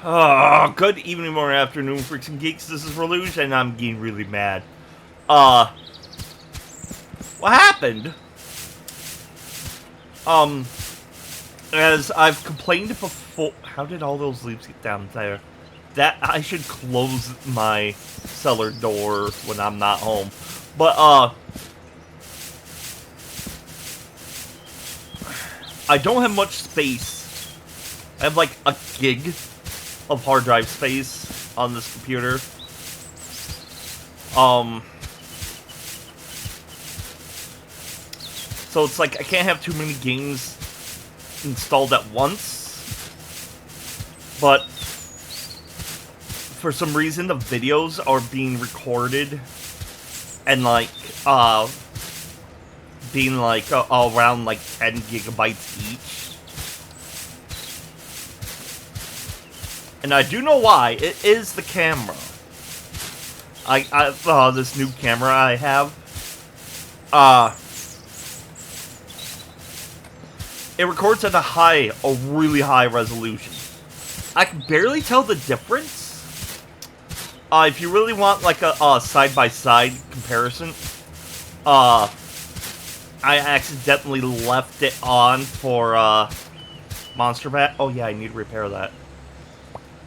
Oh, good evening, morning, afternoon, freaks and geeks. This is Railuge, and I'm getting really mad. What happened? As I've complained before, how did all those leaves get down there? That I should close my cellar door when I'm not home. But I don't have much space. I have like a gig of hard drive space on this computer. So it's like I can't have too many games installed at once. But for some reason the videos are being recorded and like being like around like 10 gigabytes each. And I do know why. It is the camera. This new camera I have. It records at a really high resolution. I can barely tell the difference. If you really want like a side-by-side comparison, I accidentally left it on for Monster Bash. Oh yeah, I need to repair that.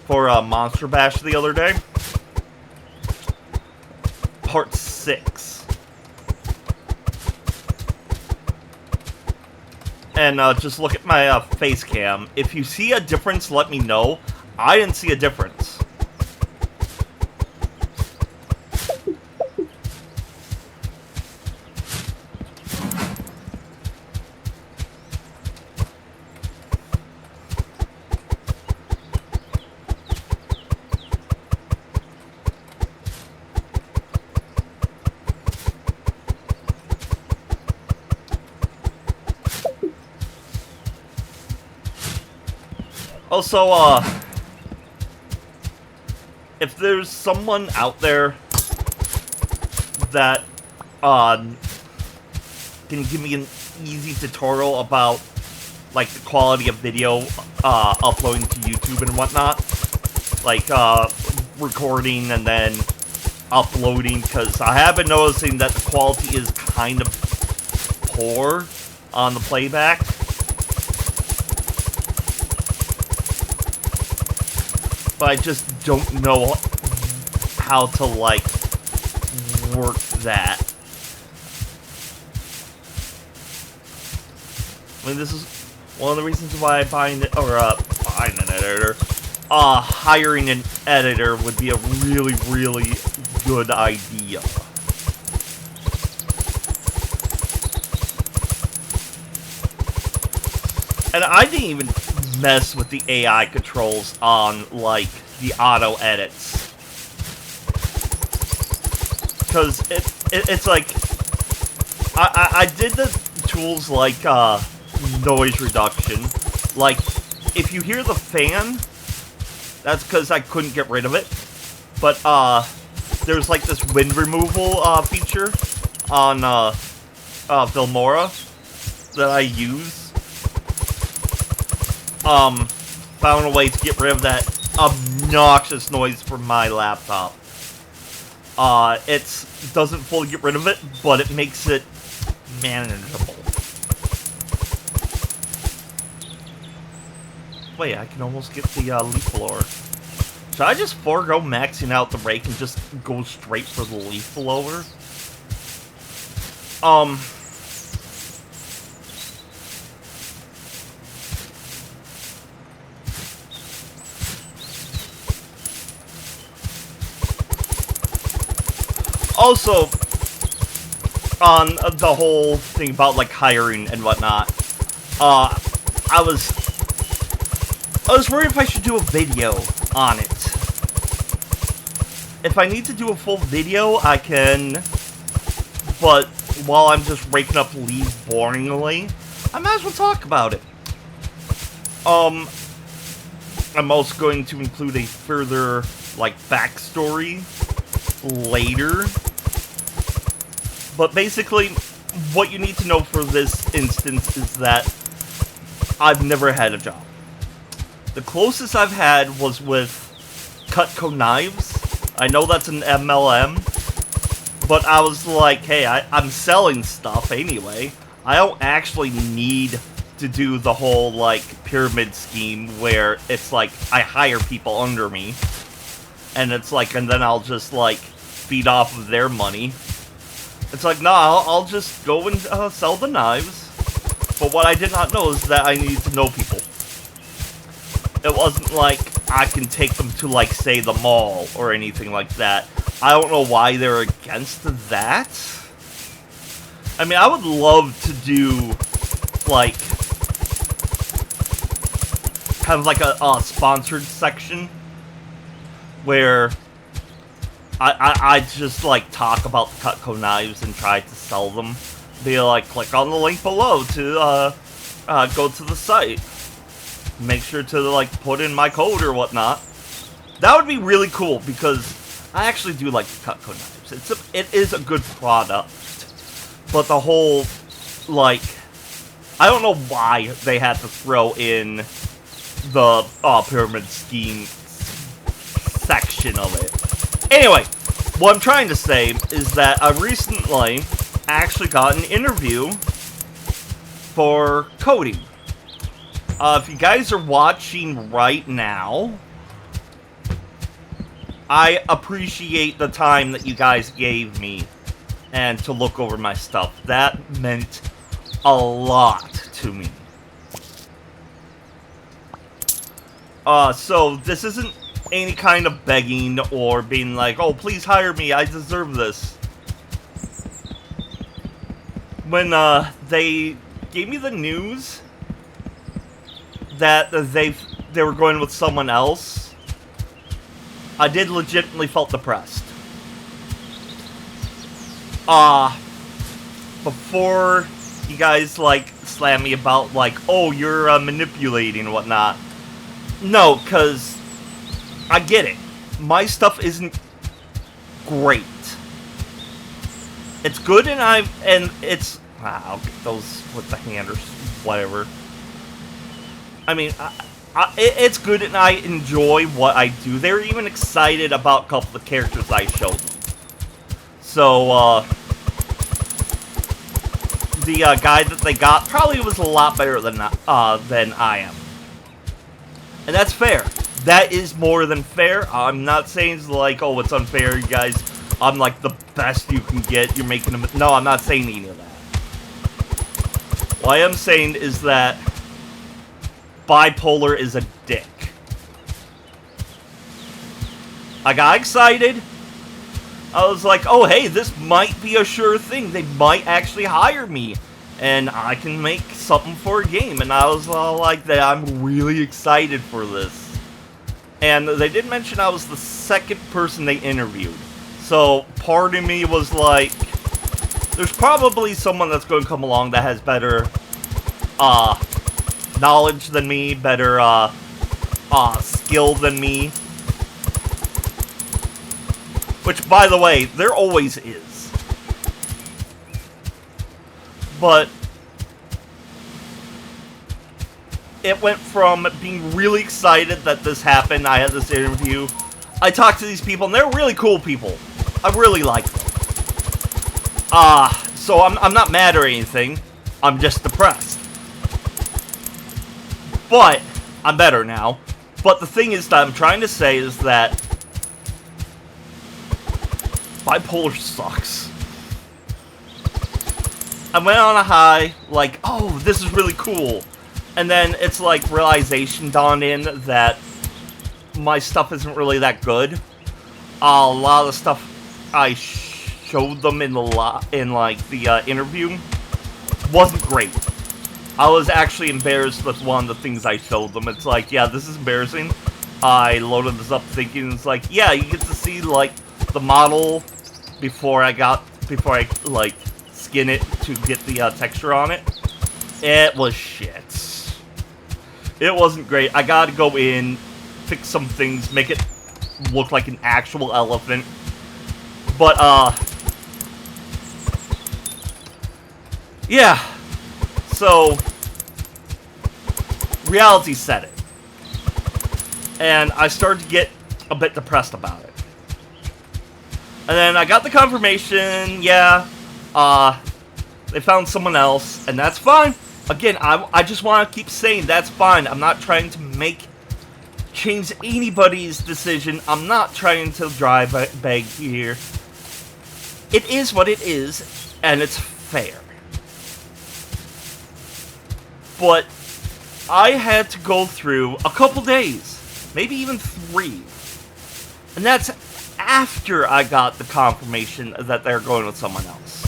For Monster Bash the other day. Part 6. And just look at my face cam. If you see a difference, let me know. I didn't see a difference. Also, if there's someone out there that, can give me an easy tutorial about, like, the quality of video, uploading to YouTube and whatnot, like, recording and then uploading, because I have been noticing that the quality is kind of poor on the playback. But I just don't know how to, like, work that. I mean, this is one of the reasons why buying an editor. Hiring an editor would be a really, really good idea. And I didn't even mess with the AI controls on, like, the auto edits. Because it's like, I did the tools like, noise reduction. Like, if you hear the fan, that's because I couldn't get rid of it. But, there's like this wind removal, feature on, Filmora that I use. Found a way to get rid of that obnoxious noise from my laptop. It doesn't fully get rid of it, but it makes it manageable. Wait, I can almost get the leaf blower. Should I just forego maxing out the rake and just go straight for the leaf blower? Also, on the whole thing about, like, hiring and whatnot, I was worried if I should do a video on it. If I need to do a full video, I can, but while I'm just raking up leaves boringly, I might as well talk about it. I'm also going to include a further, like, backstory later. But basically, what you need to know for this instance is that I've never had a job. The closest I've had was with Cutco Knives. I know that's an MLM, but I was like, hey, I'm selling stuff anyway. I don't actually need to do the whole, like, pyramid scheme where it's like I hire people under me. And it's like, and then I'll just, like, feed off of their money. It's like, no, I'll just go and sell the knives. But what I did not know is that I needed to know people. It wasn't like I can take them to, like, say, the mall or anything like that. I don't know why they're against that. I mean, I would love to do, like, kind of like a sponsored section where I just, like, talk about Cutco Knives and try to sell them. Be like, click on the link below to go to the site. Make sure to, like, put in my code or whatnot. That would be really cool, because I actually do like Cutco Knives. It is a good product. But the whole, like, I don't know why they had to throw in the pyramid scheme section of it. Anyway, what I'm trying to say is that I recently actually got an interview for coding. If you guys are watching right now, I appreciate the time that you guys gave me and to look over my stuff. That meant a lot to me. So this isn't any kind of begging or being like, oh, please hire me, I deserve this. When they gave me the news that they were going with someone else, I did legitimately felt depressed. Before you guys, like, slam me about, like, oh, you're manipulating and whatnot. No, because I get it. My stuff isn't great. It's good, and it's... I'll get those with the hand or whatever. I mean, it's good, and I enjoy what I do. They were even excited about a couple of the characters I showed them. So, the guy that they got probably was a lot better than I am. And that's fair. That is more than fair. I'm not saying it's like, oh, it's unfair, you guys. I'm like the best you can get. You're making them... No, I'm not saying any of that. What I am saying is that Bipolar is a dick. I got excited. I was like, oh, hey, this might be a sure thing. They might actually hire me. And I can make something for a game. And I was all like, that I'm really excited for this. And they did mention I was the second person they interviewed. So part of me was like, there's probably someone that's going to come along that has better knowledge than me, better skill than me. Which, by the way, there always is. But it went from being really excited that this happened, I had this interview. I talked to these people, and they're really cool people. I really like them. So I'm not mad or anything. I'm just depressed. But I'm better now. But the thing is that I'm trying to say is that Bipolar sucks. I went on a high, like, oh, this is really cool. And then it's like realization dawned in that my stuff isn't really that good. A lot of the stuff I showed them in the interview wasn't great. I was actually embarrassed with one of the things I showed them. It's like, yeah, this is embarrassing. I loaded this up thinking it's like, yeah, you get to see like the model before I like skin it to get the texture on it. It was shit. It wasn't great. I gotta go in, fix some things, make it look like an actual elephant. But, yeah. So, reality set it. And I started to get a bit depressed about it. And then I got the confirmation, yeah, they found someone else, and that's fine. Again, I just want to keep saying that's fine. I'm not trying to change anybody's decision. I'm not trying to drive bag here. It is what it is, and it's fair. But I had to go through a couple days, maybe even 3. And that's after I got the confirmation that they're going with someone else.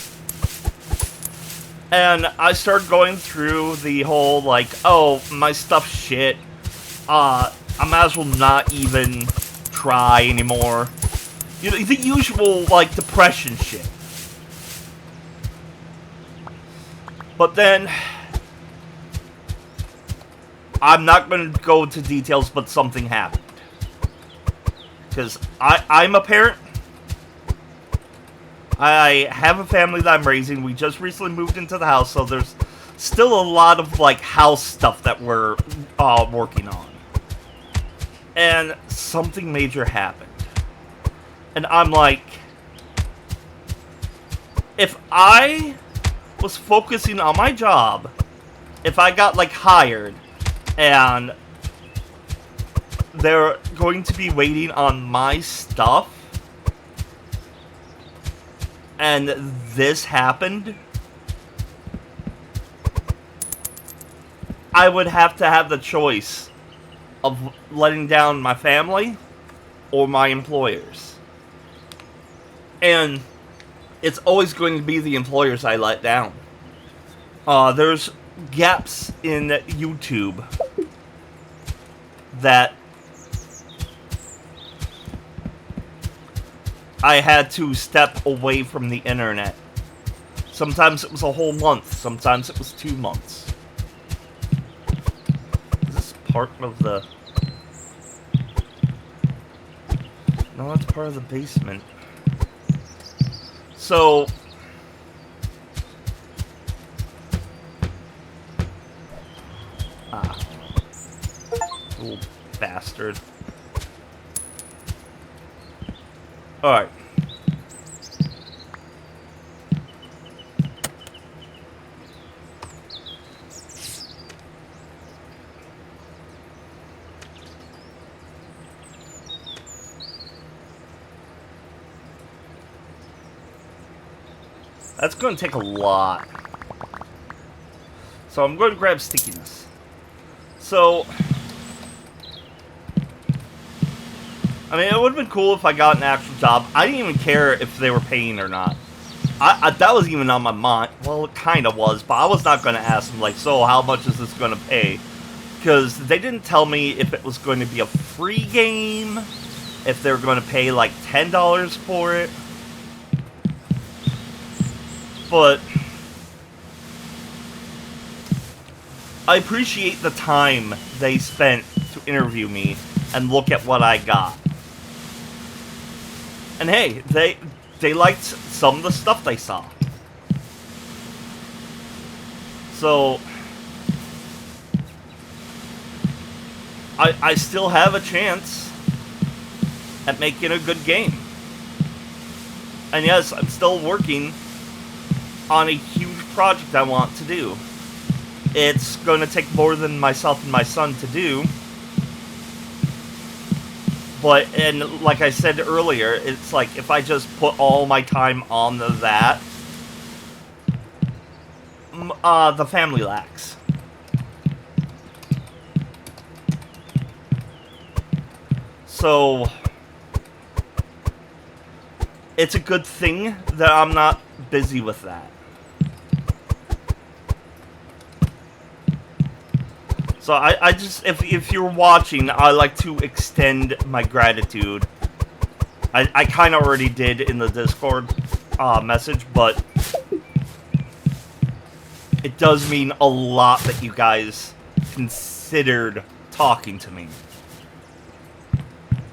And I started going through the whole, like, oh, my stuff's shit. I might as well not even try anymore. You know, the usual, like, depression shit. But then, I'm not going to go into details, but something happened. Because I'm a parent. I have a family that I'm raising. We just recently moved into the house, so there's still a lot of, like, house stuff that we're working on. And something major happened. And I'm like, if I was focusing on my job, if I got, like, hired, and they're going to be waiting on my stuff, and this happened, I would have to have the choice of letting down my family or my employers. And it's always going to be the employers I let down. There's gaps in YouTube that I had to step away from the internet. Sometimes it was a whole month, sometimes it was 2 months. Is this part of the... No, that's part of the basement. So... Little bastard. Alright. That's going to take a lot. So I'm going to grab stickiness. So... I mean, it would have been cool if I got an actual job. I didn't even care if they were paying or not. That was even on my mind. Well, it kind of was, but I was not going to ask them, like, so how much is this going to pay? Because they didn't tell me if it was going to be a free game, if they were going to pay, like, $10 for it. But I appreciate the time they spent to interview me and look at what I got. And hey, they liked some of the stuff they saw. So I still have a chance at making a good game. And yes, I'm still working on a huge project I want to do. It's going to take more than myself and my son to do. But, and like I said earlier, it's like if I just put all my time on that, the family lacks. So, it's a good thing that I'm not busy with that. So I just, if you're watching, I like to extend my gratitude. I kind of already did in the Discord message, but it does mean a lot that you guys considered talking to me.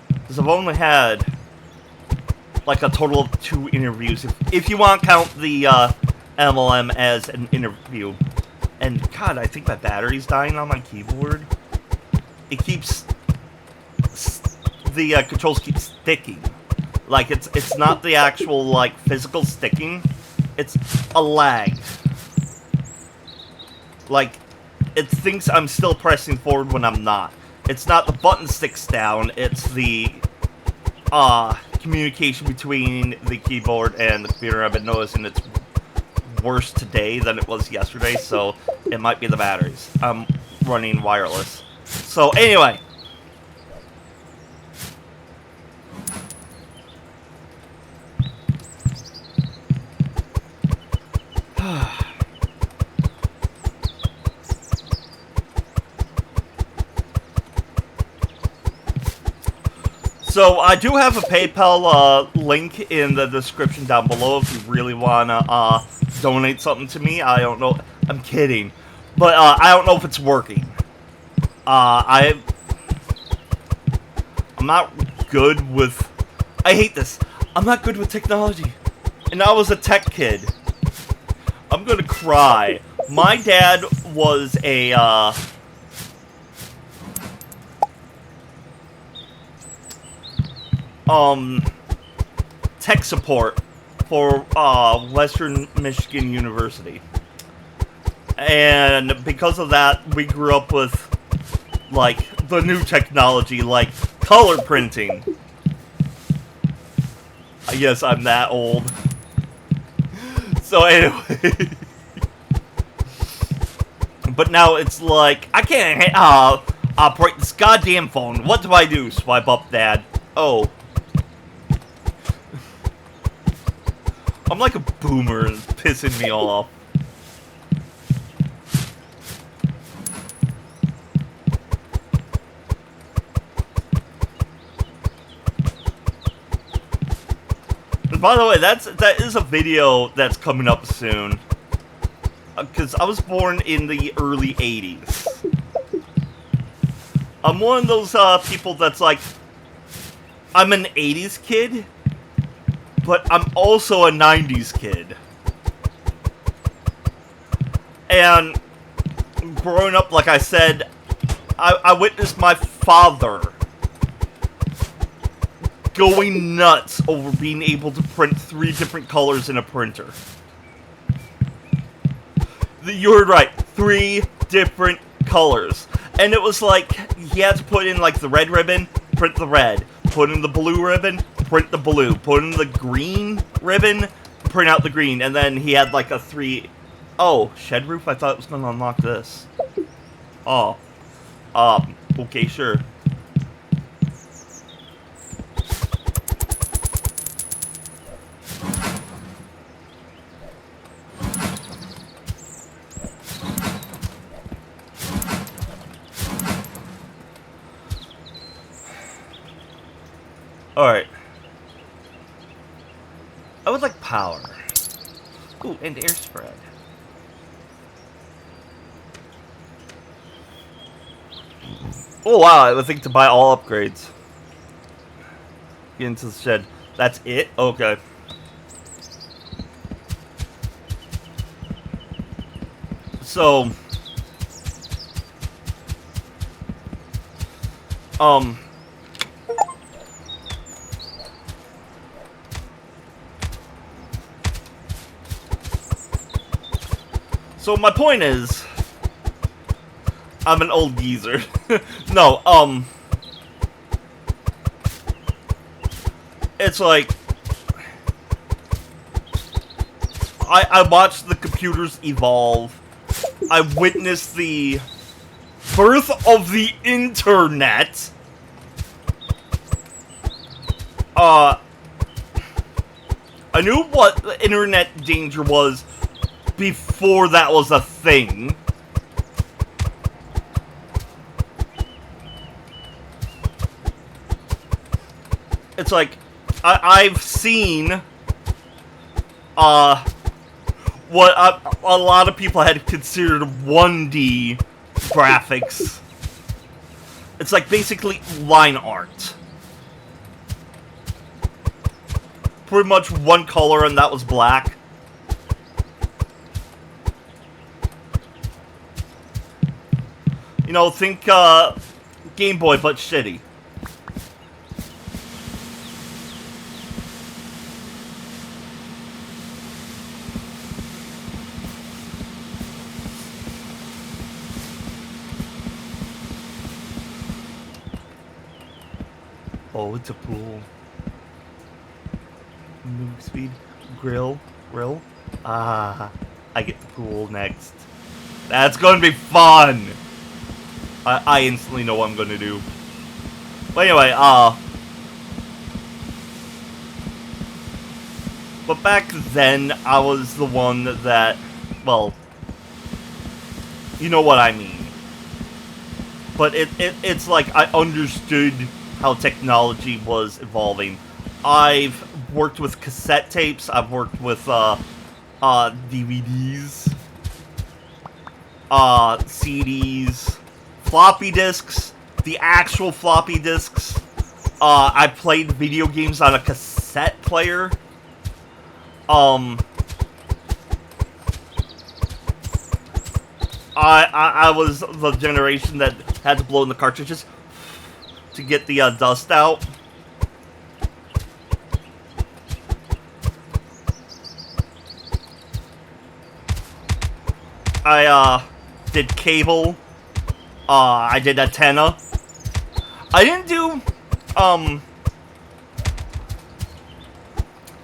Because I've only had like a total of 2 interviews, if you want to count the MLM as an interview. And, God, I think my battery's dying on my keyboard. It keeps the controls keep sticking. Like, it's not the actual, like, physical sticking. It's a lag. Like, it thinks I'm still pressing forward when I'm not. It's not the button sticks down, it's the, communication between the keyboard and the computer. I've been noticing it's worse today than it was yesterday, so it might be the batteries. I'm running wireless. So, anyway. So, I do have a PayPal link in the description down below if you really want to donate something to me. I don't know. I'm kidding. But I don't know if it's working. I'm not good with... I hate this. I'm not good with technology. And I was a tech kid. I'm gonna cry. My dad was a... tech support for Western Michigan University. And because of that, we grew up with, like, the new technology, like color printing. I guess I'm that old. So anyway. But now it's like, I can't operate this goddamn phone. What do I do? Swipe up, Dad. Oh. I'm like a boomer and it's pissing me off. And by the way, that is a video that's coming up soon. Because I was born in the early 80s. I'm one of those people that's like, I'm an 80s kid, but I'm also a 90s kid. And growing up, like I said, I witnessed my father going nuts over being able to print 3 different colors in a printer. You heard right, 3 different colors. And it was like, he had to put in like the red ribbon, print the red. Put in the blue ribbon, print the blue. Put in the green ribbon, print out the green. And then he had like a 3... Oh, shed roof? I thought it was going to unlock this. Oh. Okay, sure. Alright. I would like power. Ooh, and air spread. Oh wow, I would think to buy all upgrades. Get into the shed. That's it? Okay. So... So my point is, I'm an old geezer. No, it's like, I watched the computers evolve. I witnessed the birth of the internet. I knew what the internet danger was before that was a thing. It's like, I've seen, what a lot of people had considered 1D graphics. It's like basically line art. Pretty much one color and that was black. You know, think, Game Boy, but shitty. Oh, it's a pool. Move speed. Grill. Ah, I get the pool next. That's gonna be fun! I instantly know what I'm gonna do. But anyway, but back then, I was the one that, well, you know what I mean. But it's like I understood how technology was evolving. I've worked with cassette tapes, I've worked with, DVDs, CDs, floppy disks, the actual floppy disks. I played video games on a cassette player. I was the generation that had to blow in the cartridges to get the dust out. I did cable. I did antenna. I didn't do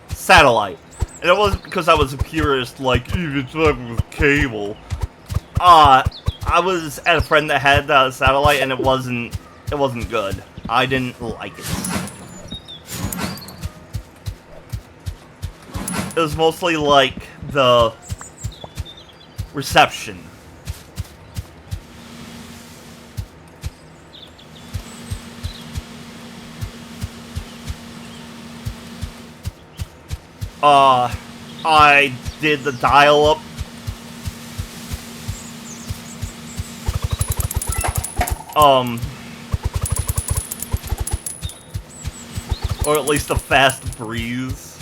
satellite. And it wasn't because I was a purist, like, even with cable. I was at a friend that had satellite, and it wasn't good. I didn't like it. It was mostly like the reception. I did the dial-up. Or at least a fast breeze.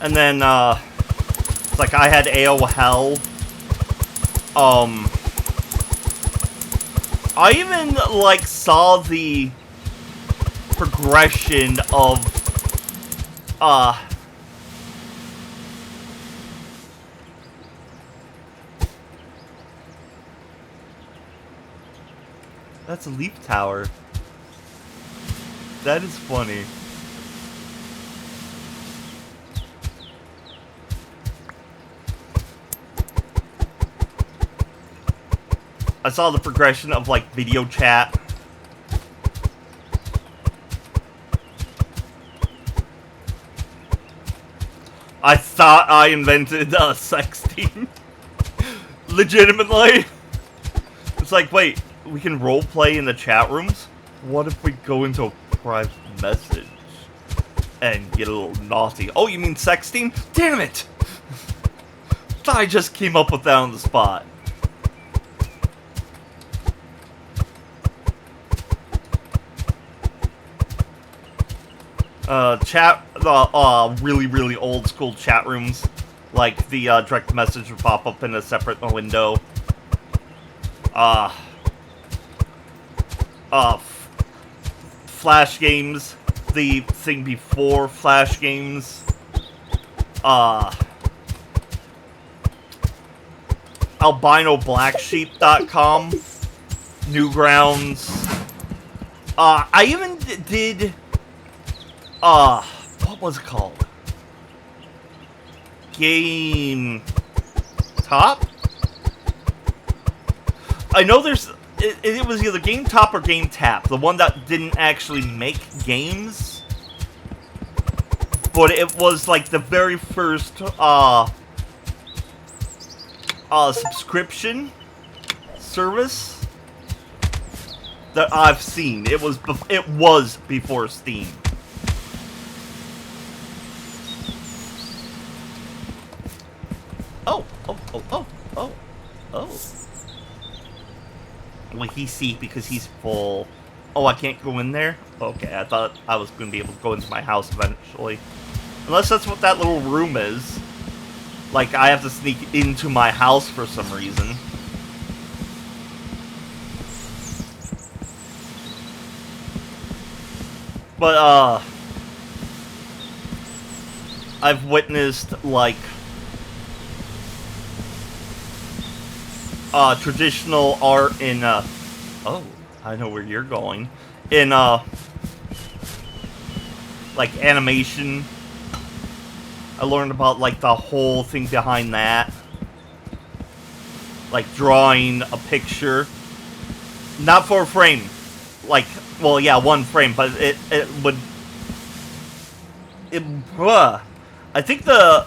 And then, it's like I had AOL. I even, like, saw the progression of, that's a leaf tower. That is funny. I saw the progression of, like, video chat. I thought I invented sexting. Legitimately. It's like, wait, we can roleplay in the chat rooms? What if we go into a private message and get a little naughty? Oh, you mean sexting? Damn it! Thought I just came up with that on the spot. Really, really old school chat rooms. Like, the, direct message would pop up in a separate window. Flash games. The thing before Flash games. AlbinoBlackSheep.com. Newgrounds. I even did... what was it called? Game Top? I know there's... It was either Game Top or Game Tap. The one that didn't actually make games. But it was like the very first, subscription service that I've seen. It was before Steam. Oh. Well, he see because he's full. Oh, I can't go in there? Okay, I thought I was going to be able to go into my house eventually. Unless that's what that little room is. Like, I have to sneak into my house for some reason. But, I've witnessed, like, traditional art in, oh, I know where you're going. In, like, animation. I learned about, like, the whole thing behind that. Like, drawing a picture. Not for a frame. Like, well, yeah, one frame, but it would... I think the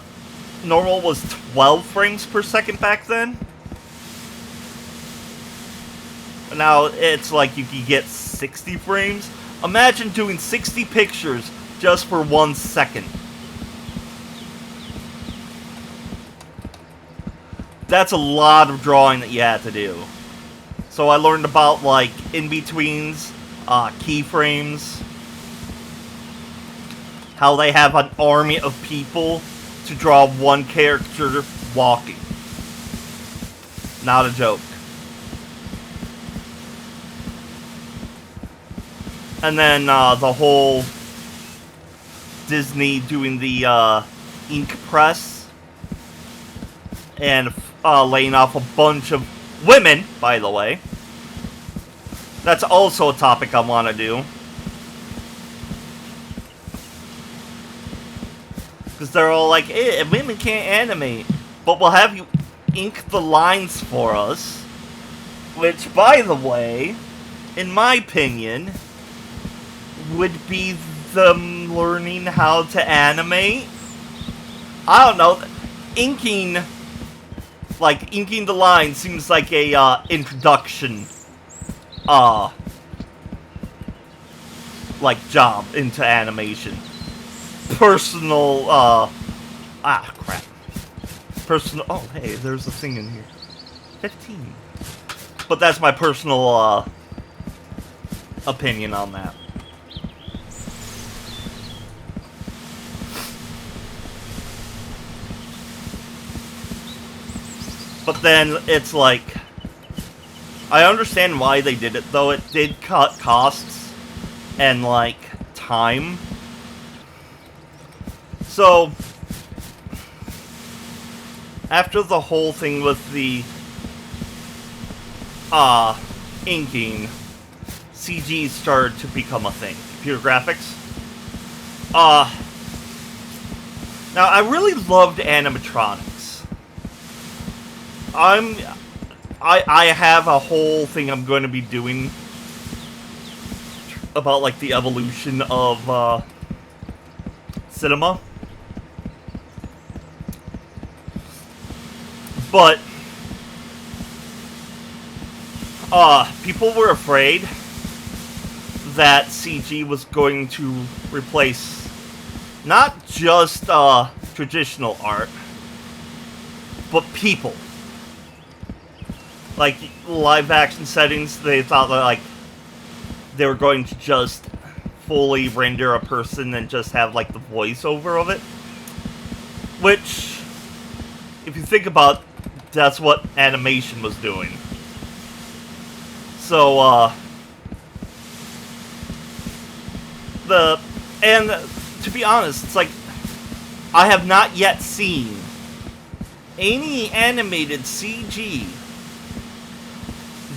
normal was 12 frames per second back then. Now, it's like you can get 60 frames. Imagine doing 60 pictures just for 1 second. That's a lot of drawing that you had to do. So I learned about, like, in-betweens, keyframes, how they have an army of people to draw one character walking. Not a joke. And then the whole Disney doing the ink press and laying off a bunch of women, by the way. That's also a topic I want to do. Because they're all like, women can't animate. But we'll have you ink the lines for us. Which, by the way, in my opinion, would be them learning how to animate. I don't know. Inking the lines seems like a, introduction, like, job into animation. Personal, crap. Personal, oh, hey, there's a thing in here. 15. But that's my personal, opinion on that. But then, it's like, I understand why they did it, though. It did cut costs and, like, time. So, after the whole thing with the, inking, CG started to become a thing. Computer graphics. Now, I really loved animatronics. I have a whole thing I'm going to be doing about, like, the evolution of, cinema. But, people were afraid that CG was going to replace not just, traditional art, but people. Like, live-action settings, they thought that, like, they were going to just fully render a person and just have, like, the voiceover of it. Which, if you think about it, that's what animation was doing. So, and to be honest, it's like, I have not yet seen any animated CG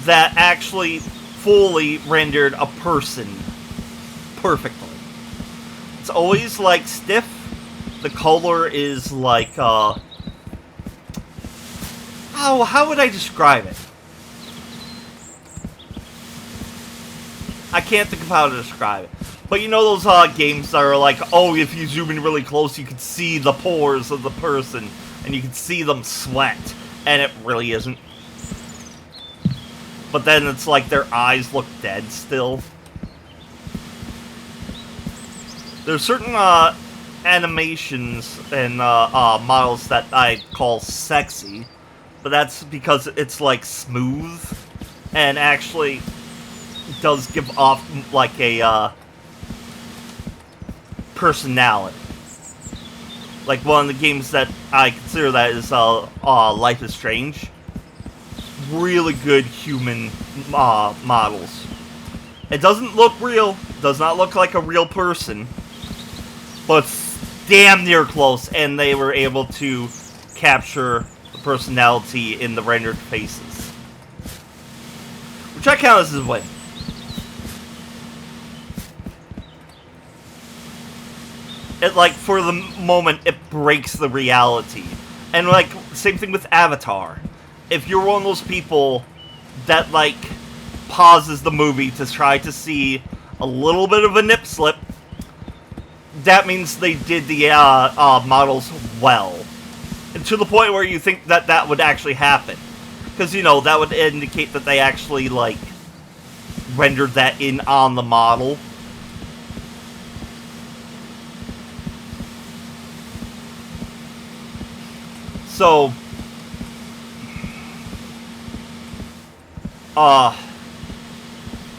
that actually fully rendered a person perfectly. It's always, like, stiff. The color is, like, how would I describe it? I can't think of how to describe it. But you know those, games that are like, oh, if you zoom in really close, you can see the pores of the person, and you can see them sweat, and it really isn't. But then it's like their eyes look dead still. There's certain, animations and, models that I call sexy. But that's because it's, like, smooth. And actually does give off, like, a, personality. Like, one of the games that I consider that is, Life is Strange. Really good human models. It doesn't look real, does not look like a real person, but damn near close, and they were able to capture the personality in the rendered faces. Which I count as a win. It, like, for the moment, it breaks the reality. And, like, same thing with Avatar. If you're one of those people that, like, pauses the movie to try to see a little bit of a nip slip, that means they did the models well. And to the point where you think that that would actually happen. Because, you know, that would indicate that they actually, like, rendered that in on the model. So,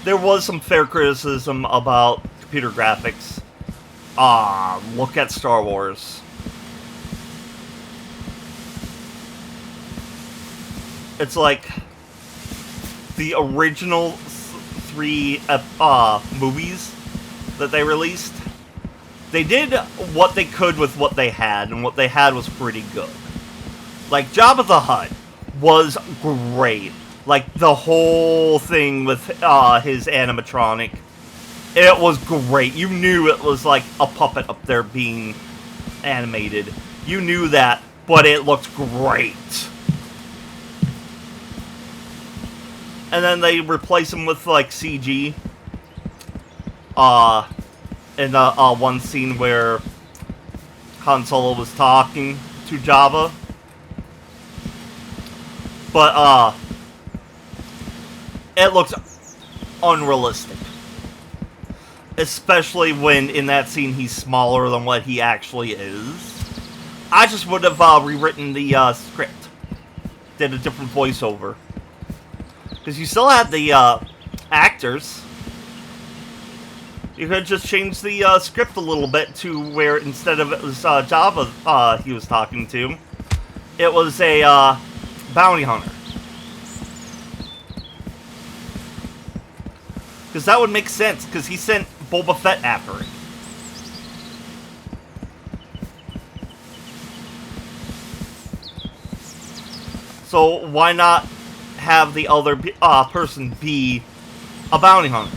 there was some fair criticism about computer graphics. Look at Star Wars. It's like the original 3 movies that they released. They did what they could with what they had, and what they had was pretty good. Like, Jabba the Hutt was great. Like, the whole thing with his animatronic. It was great. You knew it was like a puppet up there being animated. You knew that, but it looked great. And then they replace him with, like, CG. In the one scene where Han Solo was talking to Jabba. But, it looks unrealistic. Especially when, in that scene, he's smaller than what he actually is. I just would have rewritten the script. Did a different voiceover. Because you still had the actors. You could just change the script a little bit to where instead of it was Jabba he was talking to, it was a bounty hunter. Because that would make sense, because he sent Boba Fett after it. So why not have the other person be a bounty hunter?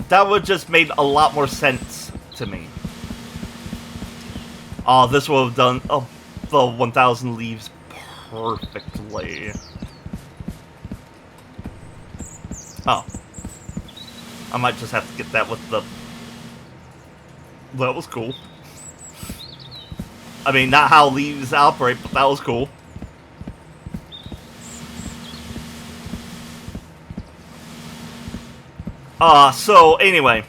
That would just made a lot more sense to me. This would have done the 1000 Leaves perfectly. Oh. I might just have to get that with the... That was cool. I mean, not how leaves operate, but that was cool. So, anyway.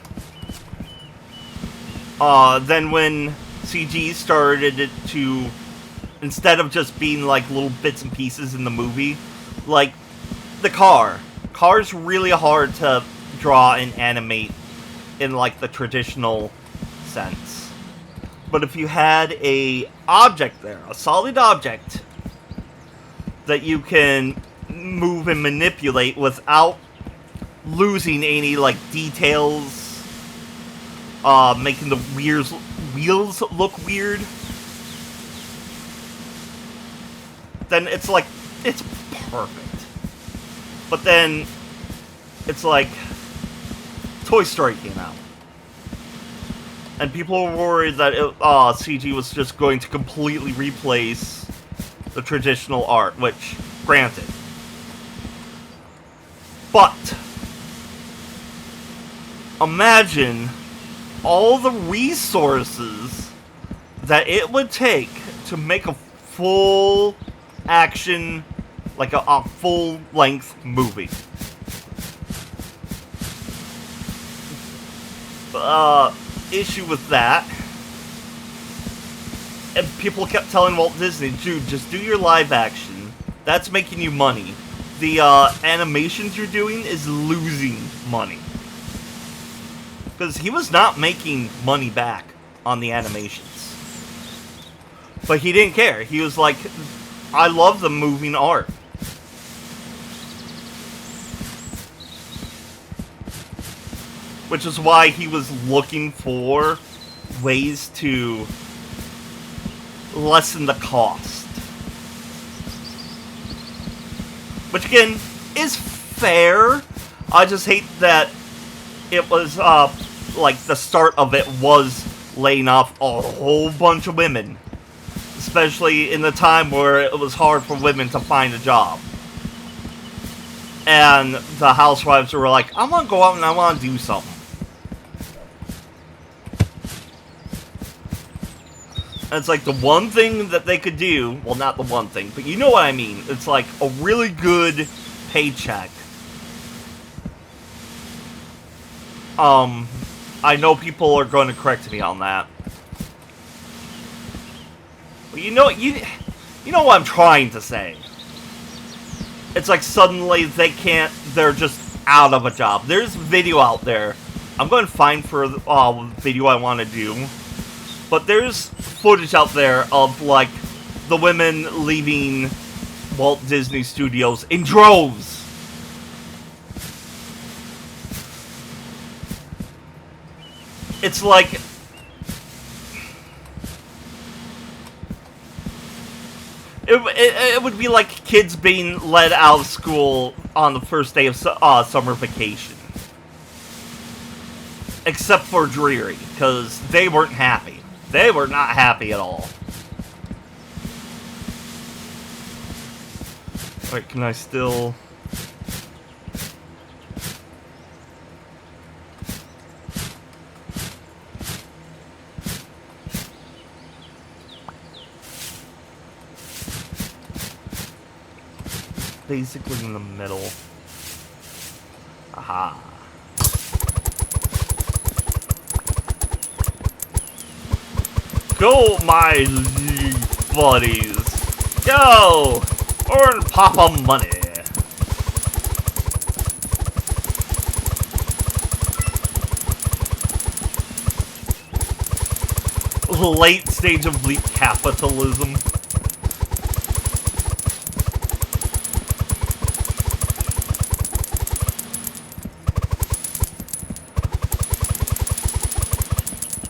Then when CG started to, instead of just being like little bits and pieces in the movie, like the car's really hard to draw and animate in like the traditional sense. But if you had a object there, a solid object that you can move and manipulate without losing any like details, making the wheels look weird, then it's like, it's perfect. But then it's like Toy Story came out, and people were worried that CG was just going to completely replace the traditional art, which, granted. But imagine all the resources that it would take to make a full action, like a full-length movie. Issue with that, and people kept telling Walt Disney, dude, just do your live action. That's making you money. The animations you're doing is losing money. Because he was not making money back on the animations. But he didn't care. He was like, I love the moving art. which is why he was looking for ways to lessen the cost. Which, again, is fair. I just hate that it was, like, the start of it was laying off a whole bunch of women. Especially in the time where it was hard for women to find a job. And the housewives were like, I want to go out and I want to do something. And it's like the one thing that they could do, well, not the one thing, but you know what I mean. It's like a really good paycheck. I know people are going to correct me on that. But you know what I'm trying to say. It's like suddenly they're just out of a job. There's video out there. I'm going to find for the video I want to do. But there's footage out there of, like, the women leaving Walt Disney Studios in droves. It's like... It would be like kids being let out of school on the first day of summer vacation. Except for Dreary, because they weren't happy. They were not happy at all. Wait, can I still... Basically in the middle. Aha. Go, my buddies. Go! Earn Papa money. Late stage of bleak capitalism.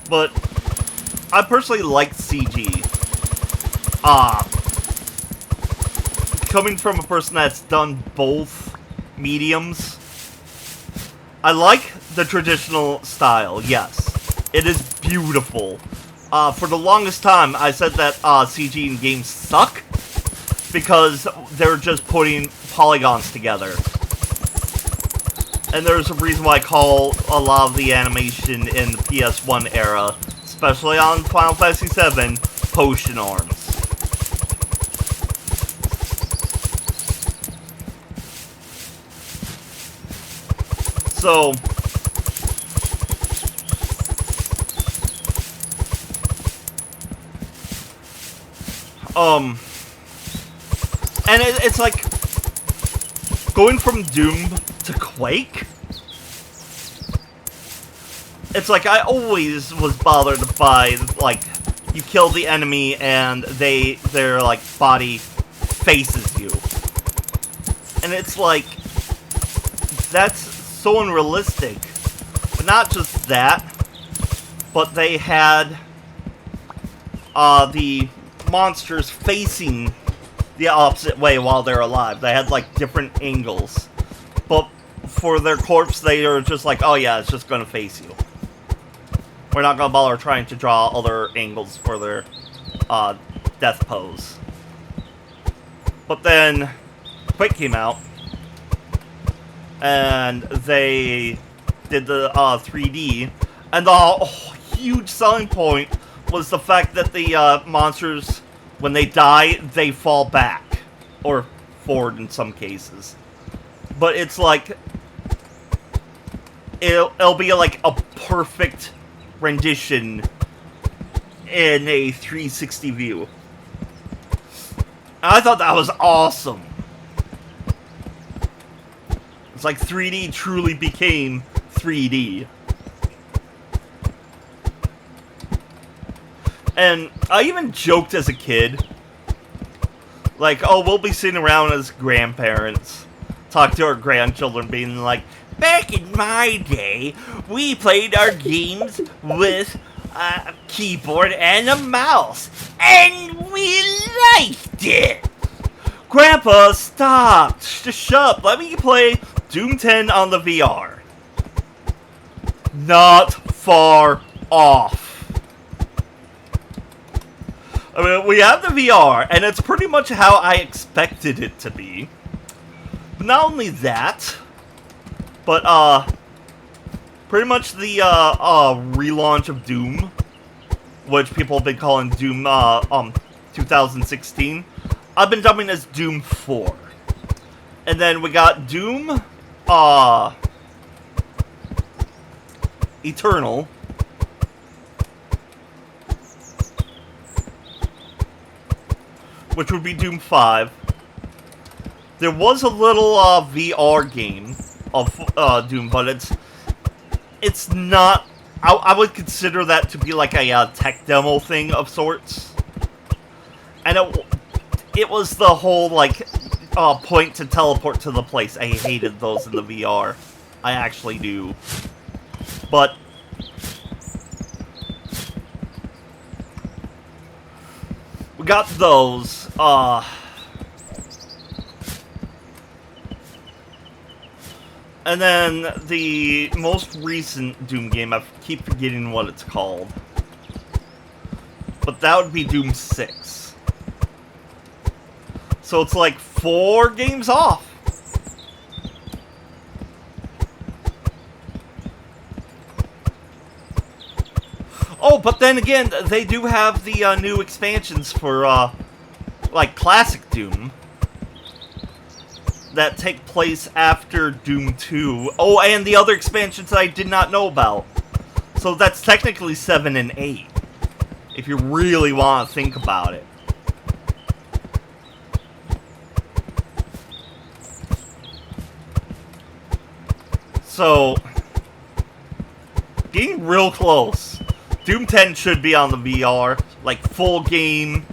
But I personally like CG. Coming from a person that's done both mediums, I like the traditional style, yes. It is beautiful. For the longest time, I said that CG in games suck, because they're just putting polygons together. And there's a reason why I call a lot of the animation in the PS1 era, especially on Final Fantasy VII, potion arms. So, and it's like going from Doom to Quake. It's like I always was bothered by, like, you kill the enemy and their like body faces you, and it's like that's so unrealistic. But not just that, but they had the monsters facing the opposite way while they're alive. They had like different angles, but for their corpse they are just like, oh yeah, it's just gonna face you. We're not gonna bother trying to draw other angles for their death pose. But then Quake came out, and they did the 3D, and the huge selling point was the fact that the monsters, when they die, they fall back, or forward in some cases. But it's like, it'll be like a perfect rendition in a 360 view. And I thought that was awesome. It's like 3D truly became 3D. And I even joked as a kid, like, oh, we'll be sitting around as grandparents, talk to our grandchildren, being like, back in my day, we played our games with a keyboard and a mouse, and we liked it. Grandpa, stop. Just shut up. Let me play Doom 10 on the VR. Not far off. I mean, we have the VR, and it's pretty much how I expected it to be. But not only that, but, pretty much the, relaunch of Doom, which people have been calling Doom, 2016. I've been dubbing as Doom 4. And then we got Doom, Eternal. Which would be Doom 5. There was a little, VR game of, Doom, but it's not... I would consider that to be like a, tech demo thing of sorts. And it was the whole, like, point to teleport to the place. I hated those in the VR. I actually do. But we got those. And then the most recent Doom game, I keep forgetting what it's called. But that would be Doom 6. So it's like 4 games off. Oh, but then again, they do have the new expansions for, like, Classic Doom that take place after Doom 2. Oh, and the other expansions I did not know about. So that's technically 7 and 8, if you really want to think about it. So, getting real close. Doom 10 should be on the VR, like full game,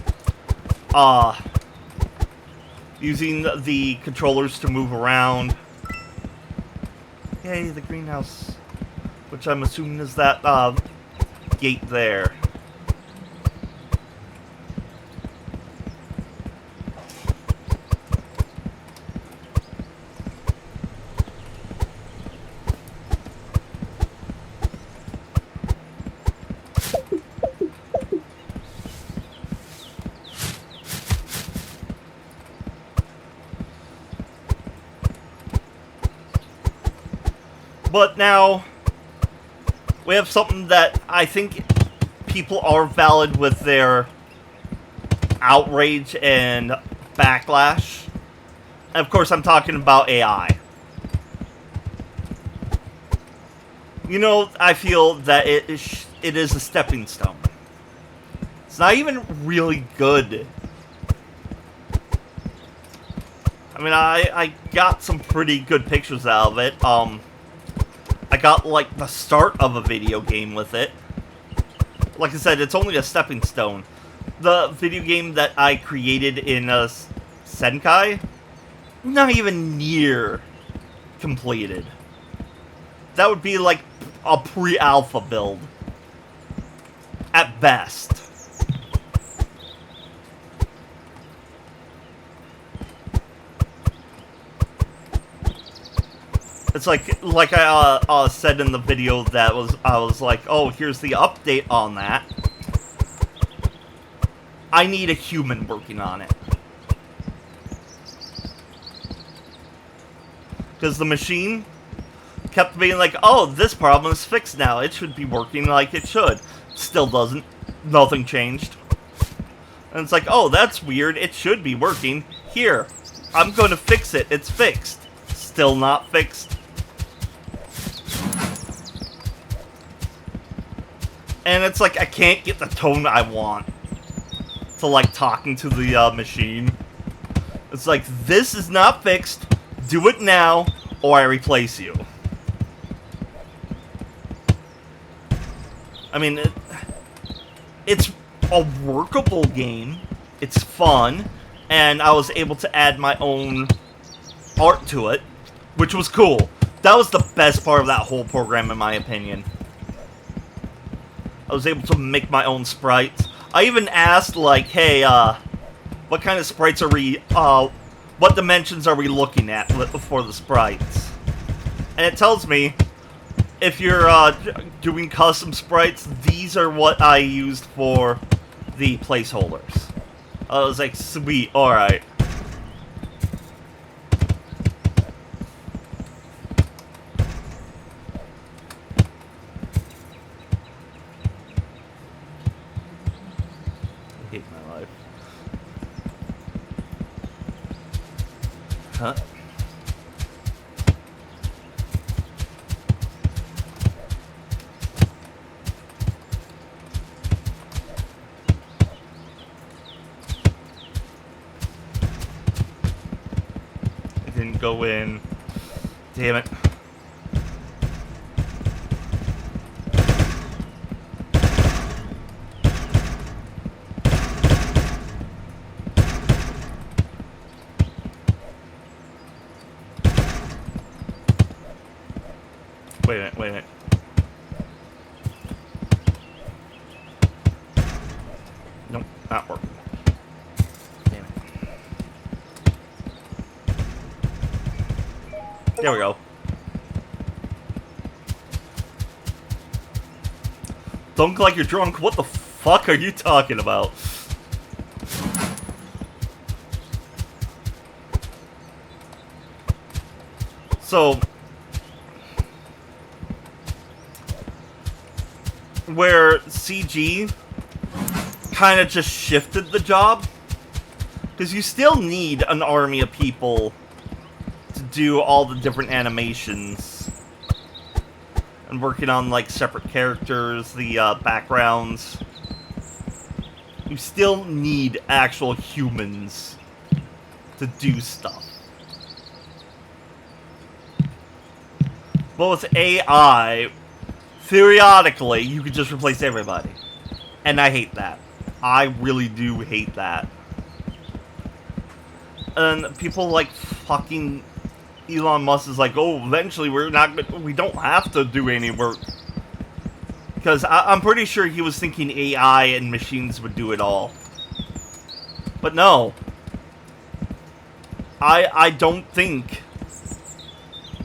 using the controllers to move around. Yay, the greenhouse, which I'm assuming is that, gate there. But now, we have something that I think people are valid with their outrage and backlash. And of course, I'm talking about AI. You know, I feel that it is a stepping stone. It's not even really good. I mean, I got some pretty good pictures out of it. I got, like, the start of a video game with it. Like I said, it's only a stepping stone. The video game that I created in Senkai, not even near completed. That would be, like, a pre-alpha build. At best. It's like I said in the video that I was like, oh, here's the update on that. I need a human working on it. Because the machine kept being like, oh, this problem is fixed now. It should be working like it should. Still doesn't. Nothing changed. And it's like, oh, that's weird. It should be working. Here, I'm going to fix it. It's fixed. Still not fixed. And it's like, I can't get the tone I want to, like, talking to the machine. It's like, this is not fixed. Do it now, or I replace you. I mean, it's a workable game. It's fun. And I was able to add my own art to it, which was cool. That was the best part of that whole program, in my opinion. I was able to make my own sprites. I even asked, like, hey, what kind of sprites are we, what dimensions are we looking at for the sprites? And it tells me, if you're, doing custom sprites, these are what I used for the placeholders. I was like, sweet, alright. I hate my life. Huh? Didn't go in. Damn it. Wait a minute, wait a minute. Nope, not working. Damn it. There we go. Don't look like you're drunk. What the fuck are you talking about? So, where CG kind of just shifted the job, because you still need an army of people to do all the different animations and working on like separate characters, the backgrounds. You still need actual humans to do stuff. But with AI, theoretically, you could just replace everybody. And I hate that. I really do hate that. And people like fucking Elon Musk is like, oh, eventually we don't have to do any work. Because I'm pretty sure he was thinking AI and machines would do it all. But no. I don't think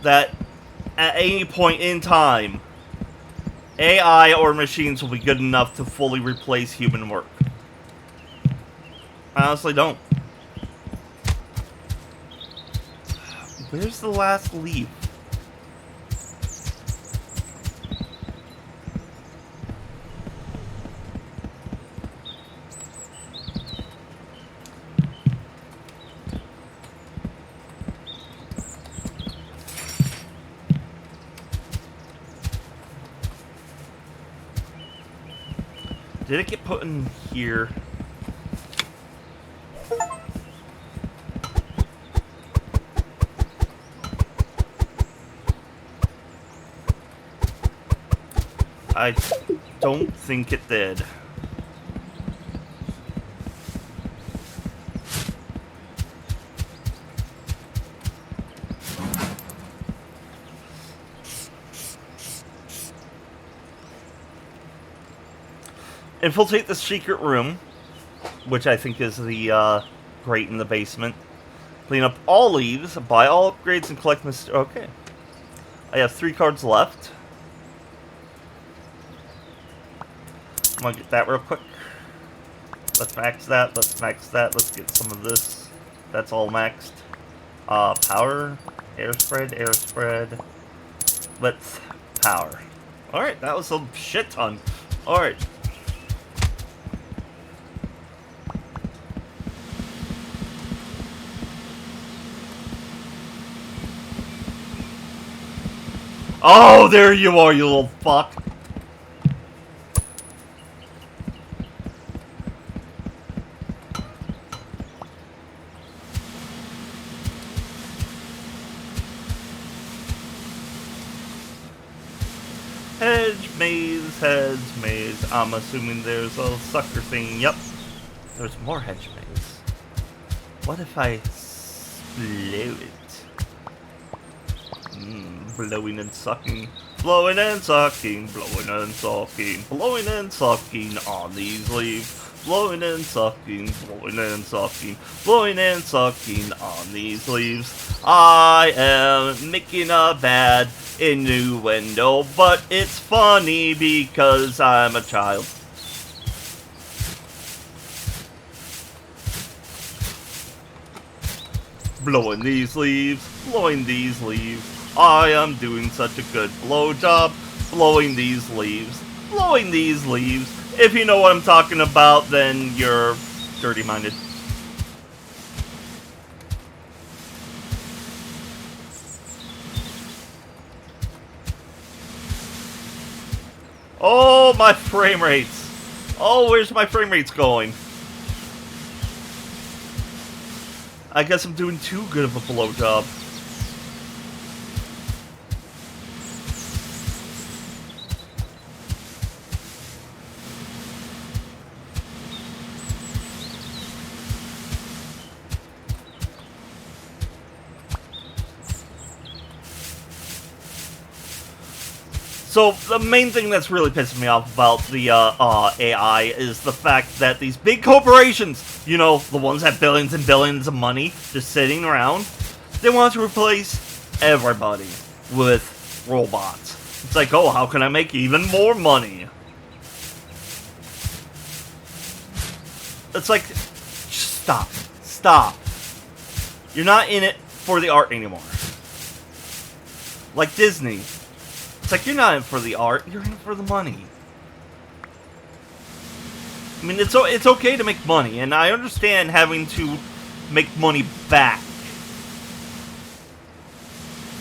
that at any point in time, AI or machines will be good enough to fully replace human work. I honestly don't. Where's the last leaf? Did it get put in here? I don't think it did. Infiltrate the secret room, which I think is the grate in the basement. Clean up all leaves, buy all upgrades, and collect okay. I have 3 cards left. I'm gonna get that real quick. Let's max that, let's max that, let's get some of this. That's all maxed. Power, air spread, width, power. Alright, that was a shit ton. Alright. Oh, there you are, you little fuck. Hedge maze. I'm assuming there's a sucker thing. Yep. There's more hedge maze. What if I explode it? Blowing and sucking, blowing and sucking, blowing and sucking, blowing and sucking on these leaves. Blowing and sucking, blowing and sucking, blowing and sucking on these leaves. I am making a bad innuendo, but it's funny because I'm a child. Blowing these leaves, blowing these leaves. I am doing such a good blow job. Blowing these leaves, blowing these leaves. If you know what I'm talking about, then you're dirty-minded. Oh, my frame rates. Oh, where's my frame rates going? I guess I'm doing too good of a blowjob. So, the main thing that's really pissing me off about the AI is the fact that these big corporations, you know, the ones that have billions and billions of money just sitting around, they want to replace everybody with robots. It's like, oh, how can I make even more money? It's like, stop. Stop. You're not in it for the art anymore. Like Disney. It's like, you're not in it for the art, you're in it for the money. I mean, it's okay to make money, and I understand having to make money back.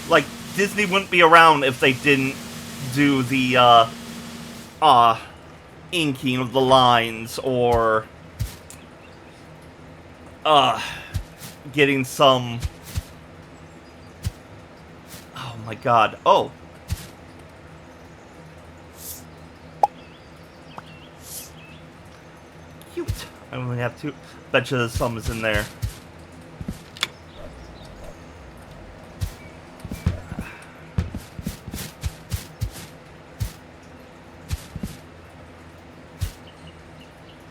Like, Disney wouldn't be around if they didn't do the, inking of the lines, or, getting some... Oh my god. Oh. Cute. I only have two. Bet you the sum is in there.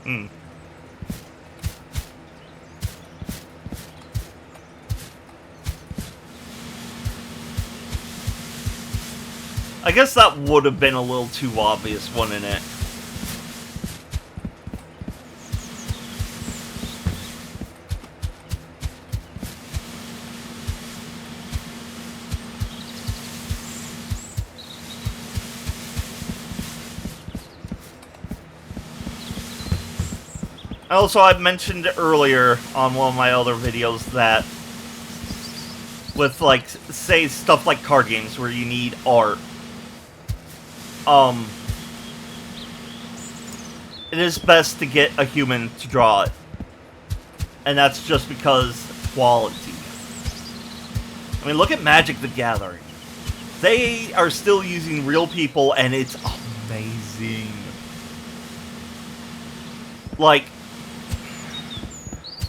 Hmm. I guess that would have been a little too obvious, wouldn't it? Also, I mentioned earlier on one of my other videos that with, like, say, stuff like card games where you need art, it is best to get a human to draw it. And that's just because quality. I mean, look at Magic the Gathering. They are still using real people, and it's amazing. Like,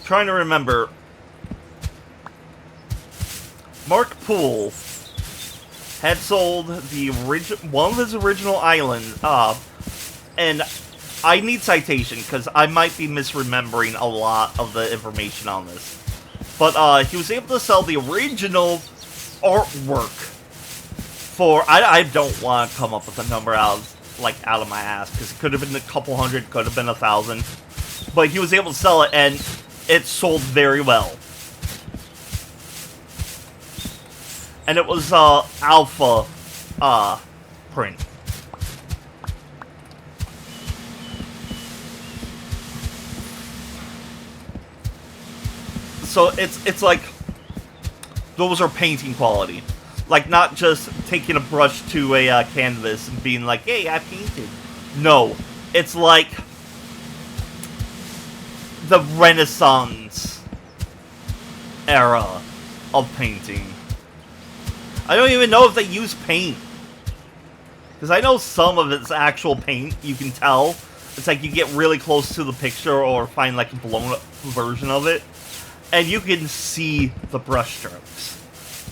trying to remember, Mark Poole had sold the one of his original islands, and I need citation because I might be misremembering a lot of the information on this. But he was able to sell the original artwork for, I don't want to come up with a number out of my ass, because it could have been a couple hundred, could have been 1,000. But he was able to sell it, and it sold very well. And it was alpha print. So it's like, those are painting quality. Like, not just taking a brush to a canvas and being like, hey, I painted. No, it's like the Renaissance era of painting. I don't even know if they use paint. Because I know some of it's actual paint, you can tell. It's like you get really close to the picture or find like a blown up version of it, and you can see the brush strokes.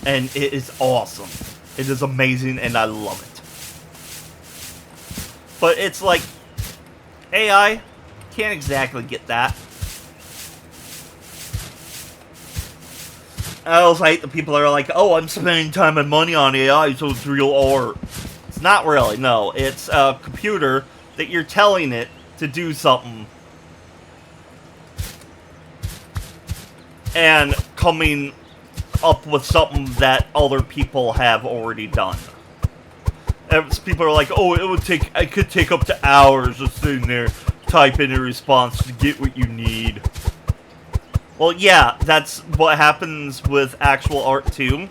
And it is awesome. It is amazing, and I love it. But it's like, AI can't exactly get that. I also hate the people that are like, oh, I'm spending time and money on AI, so it's real art. It's not really, no. It's a computer that you're telling it to do something. And coming up with something that other people have already done. And people are like, oh, it could take up to hours of sitting there, type in a response to get what you need. Well, yeah, that's what happens with actual art, too.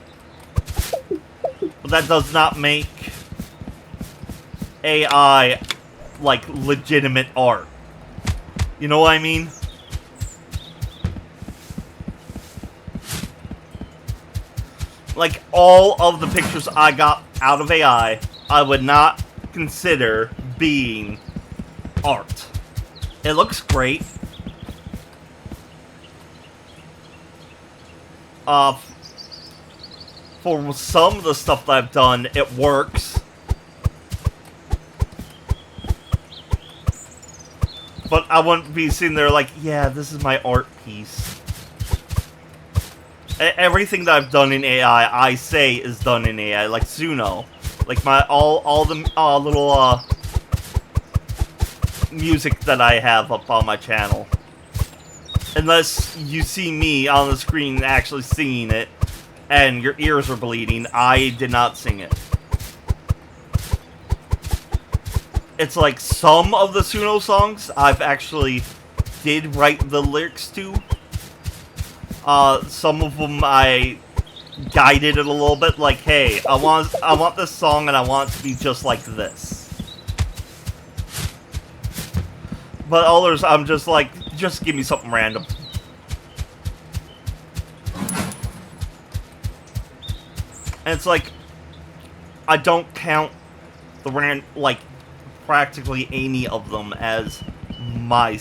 But that does not make AI, like, legitimate art. You know what I mean? Like, all of the pictures I got out of AI, I would not consider being art. It looks great. For some of the stuff that I've done, it works. But I wouldn't be sitting there like, yeah, this is my art piece. Everything that I've done in AI, I say is done in AI, like Suno. Like my all the little music that I have up on my channel. Unless you see me on the screen actually singing it, and your ears are bleeding, I did not sing it. It's like some of the Suno songs I've actually did write the lyrics to. Some of them I guided it a little bit, like, hey, I want this song and I want it to be just like this. But others, I'm just like, just give me something random. And it's like, I don't count the practically any of them as my...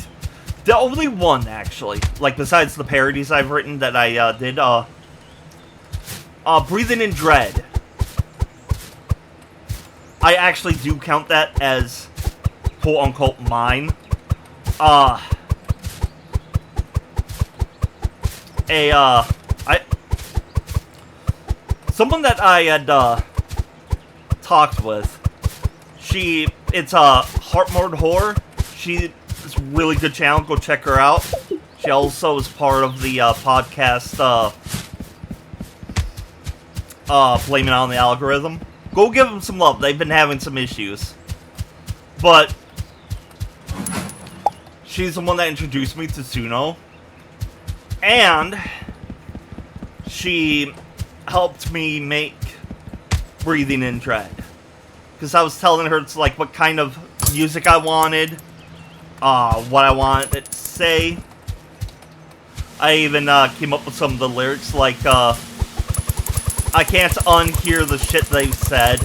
The only one, actually, like, besides the parodies I've written that I did, Breathing in Dread. I actually do count that as quote-unquote mine. Someone that I had, talked with, it's a Heartmode Horror. It's a really good channel, go check her out. She also is part of the, podcast, Blame It On the Algorithm. Go give them some love, they've been having some issues. But she's the one that introduced me to Suno. And she helped me make Breathing in Dread. Because I was telling her it's like what kind of music I wanted, what I wanted it to say. I even came up with some of the lyrics, like, I can't unhear the shit they've said.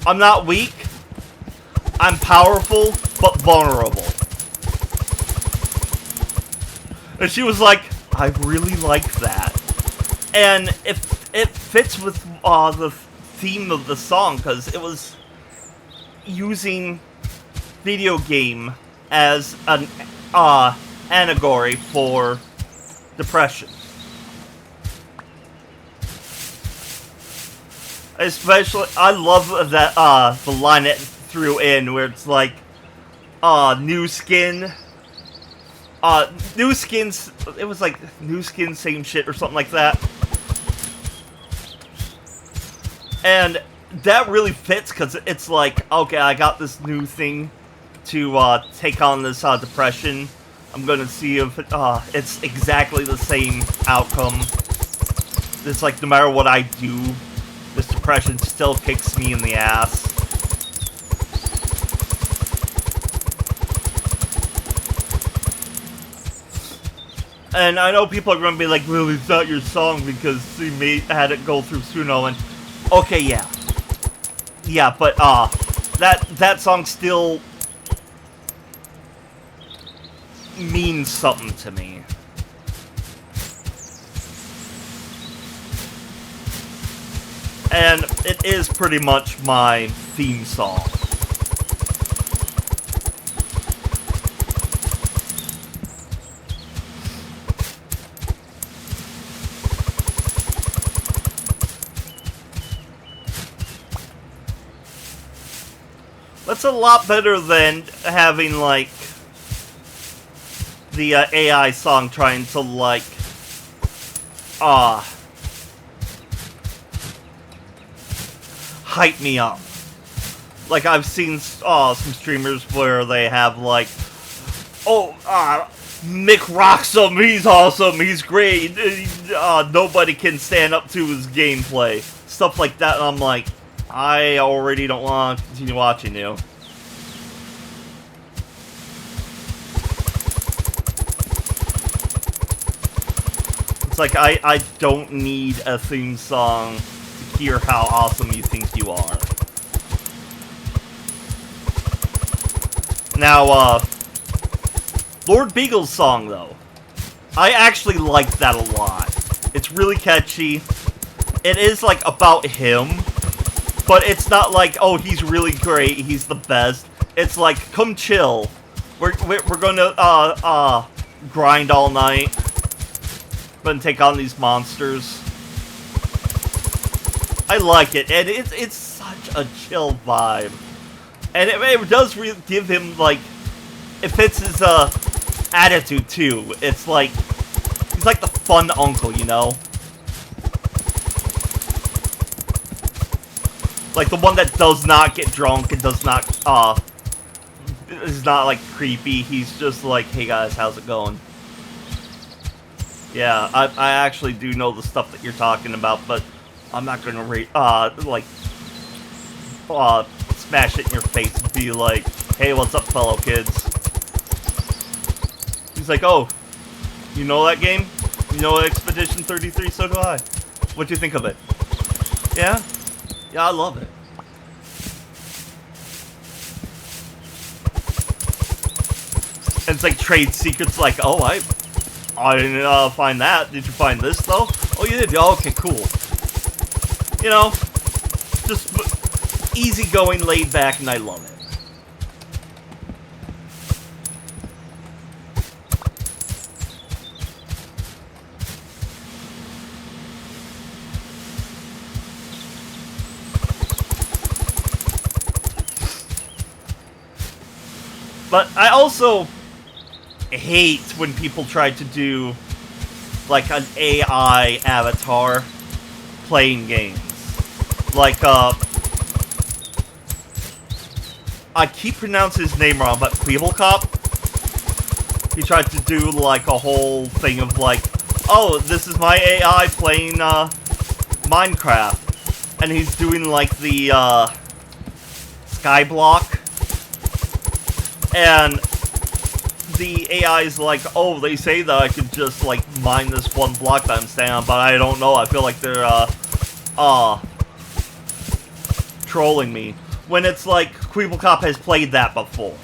I'm not weak. I'm powerful, but vulnerable. And she was like, I really like that. And it fits with the theme of the song, because it was using video game as an allegory for depression. Especially, I love that the line it threw in where it's like, new skin. New skins. It was like new skin, same shit, or something like that. And that really fits, because it's like, okay, I got this new thing to take on this depression. I'm gonna see if it's exactly the same outcome. It's like, no matter what I do, this depression still kicks me in the ass. And I know people are going to be like, well, it's not your song because you had it go through Suno, and... Okay, yeah. Yeah, but, that song still... means something to me. And it is pretty much my theme song. That's a lot better than having, like, the AI song trying to, like, hype me up. Like, I've seen some streamers where they have, like, oh, Mick rocks him, he's awesome, he's great, nobody can stand up to his gameplay. Stuff like that, and I'm like, I already don't want to continue watching you. It's like, I don't need a theme song to hear how awesome you think you are. Now, Lord Beagle's song, though. I actually like that a lot. It's really catchy. It is, like, about him. But it's not like, oh, he's really great, he's the best. It's like, come chill. We're gonna, grind all night. We're gonna take on these monsters. I like it, and it's such a chill vibe. And it does give him, like, it fits his, attitude, too. It's like, he's like the fun uncle, you know? Like, the one that does not get drunk and does not, is not, like, creepy. He's just like, hey guys, how's it going? Yeah, I actually do know the stuff that you're talking about, but I'm not gonna smash it in your face and be like, hey, what's up, fellow kids? He's like, oh, you know that game? You know Expedition 33? So do I. What'd you think of it? Yeah? Yeah, I love it. And it's like trade secrets, like, oh, I didn't find that. Did you find this, though? Oh, you did? Oh, okay, cool. You know, just easygoing, laid back, and I love it. But I also hate when people try to do, like, an AI avatar playing games. Like, I keep pronouncing his name wrong, but Cop. He tried to do, like, a whole thing of, like, oh, this is my AI playing, Minecraft. And he's doing, like, the, Skyblock. And the AI's like, oh, they say that I could just, like, mine this one block that I'm standing on, but I don't know. I feel like they're, trolling me. When it's like, Cop has played that before.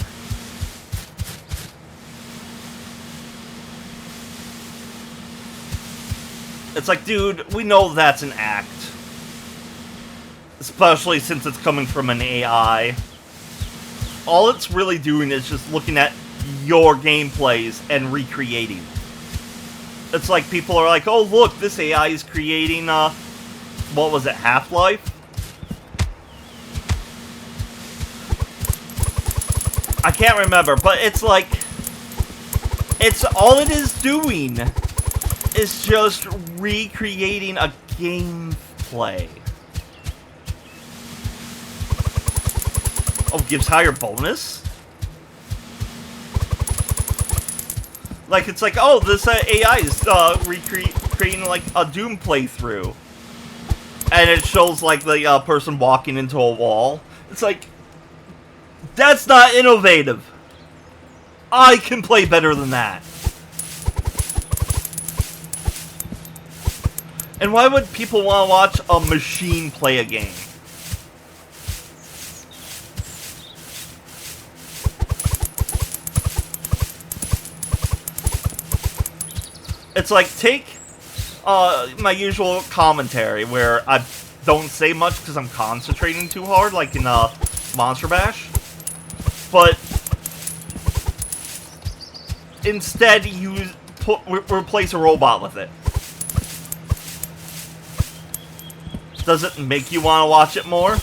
It's like, dude, we know that's an act. Especially since it's coming from an AI. All it's really doing is just looking at your gameplays and recreating. It's like people are like, oh look, this AI is creating, what was it, Half-Life? I can't remember, but it's like, it's all it is doing is just recreating a gameplay. Oh, gives higher bonus? Like, it's like, oh, this AI is recreating, like, a Doom playthrough. And it shows, like, the person walking into a wall. It's like, that's not innovative. I can play better than that. And why would people want to watch a machine play a game? It's like, take my usual commentary where I don't say much because I'm concentrating too hard, like in Monster Bash. But instead, replace a robot with it. Does it make you want to watch it more?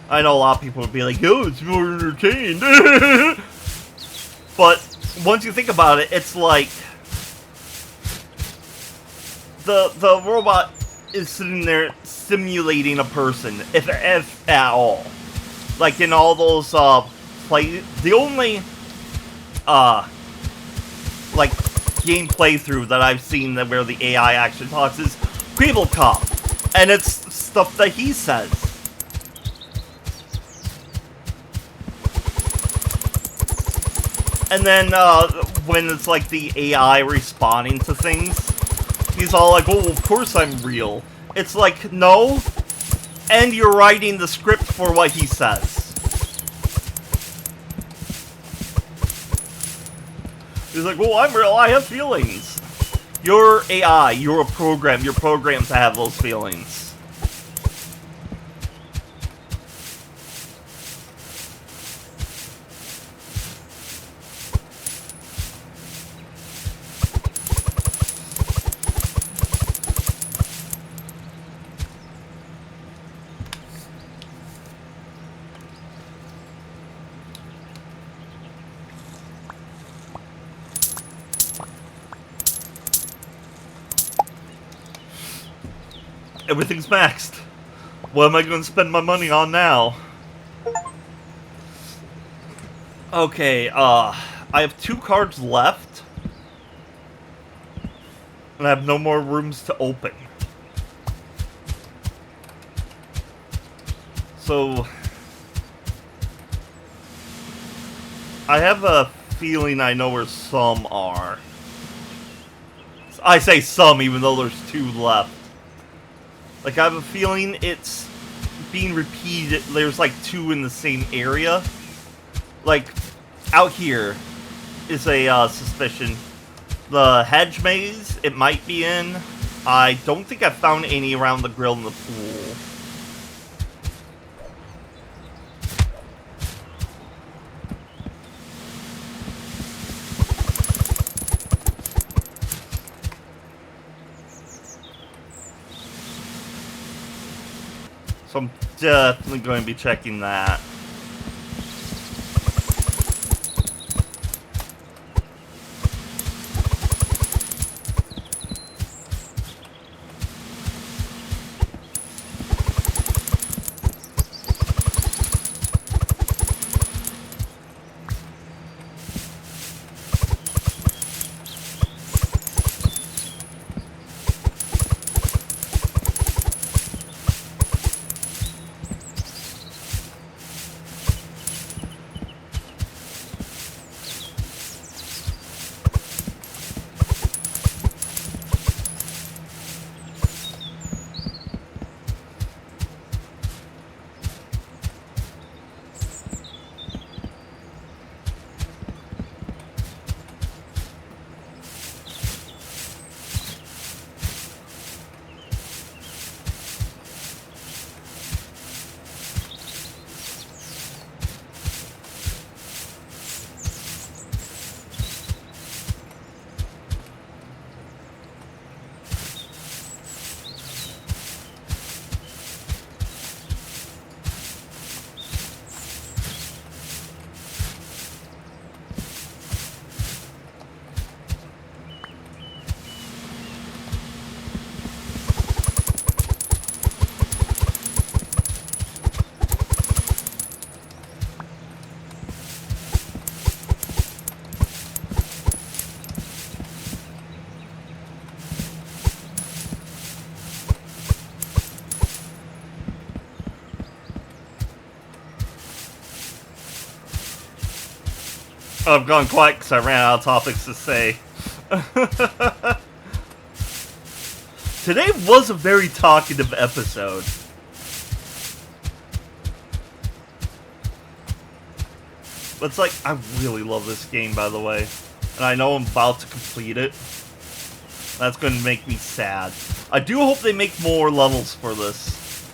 I know a lot of people would be like, "Oh, it's more entertained." But once you think about it, it's like the robot is sitting there simulating a person, if at all. Like in all those the only like game playthrough that I've seen that where the AI actually talks is Cable Cop, and it's stuff that he says. And then when it's like the AI responding to things, he's all like, "Oh, of course I'm real." It's like, no, and you're writing the script for what he says. He's like, "Well, I'm real, I have feelings." You're AI, you're a program, you're programmed to have those feelings. Everything's maxed. What am I going to spend my money on now? Okay, I have 2 cards left. And I have no more rooms to open. So I have a feeling I know where some are. I say some, even though there's 2 left. Like, I have a feeling it's being repeated. There's, like, 2 in the same area. Like, out here is a suspicion. The hedge maze, it might be in. I don't think I found any around the grill in the pool. So I'm definitely going to be checking that. I've gone quiet because I ran out of topics to say. Today was a very talkative episode. But it's like, I really love this game, by the way. And I know I'm about to complete it. That's going to make me sad. I do hope they make more levels for this.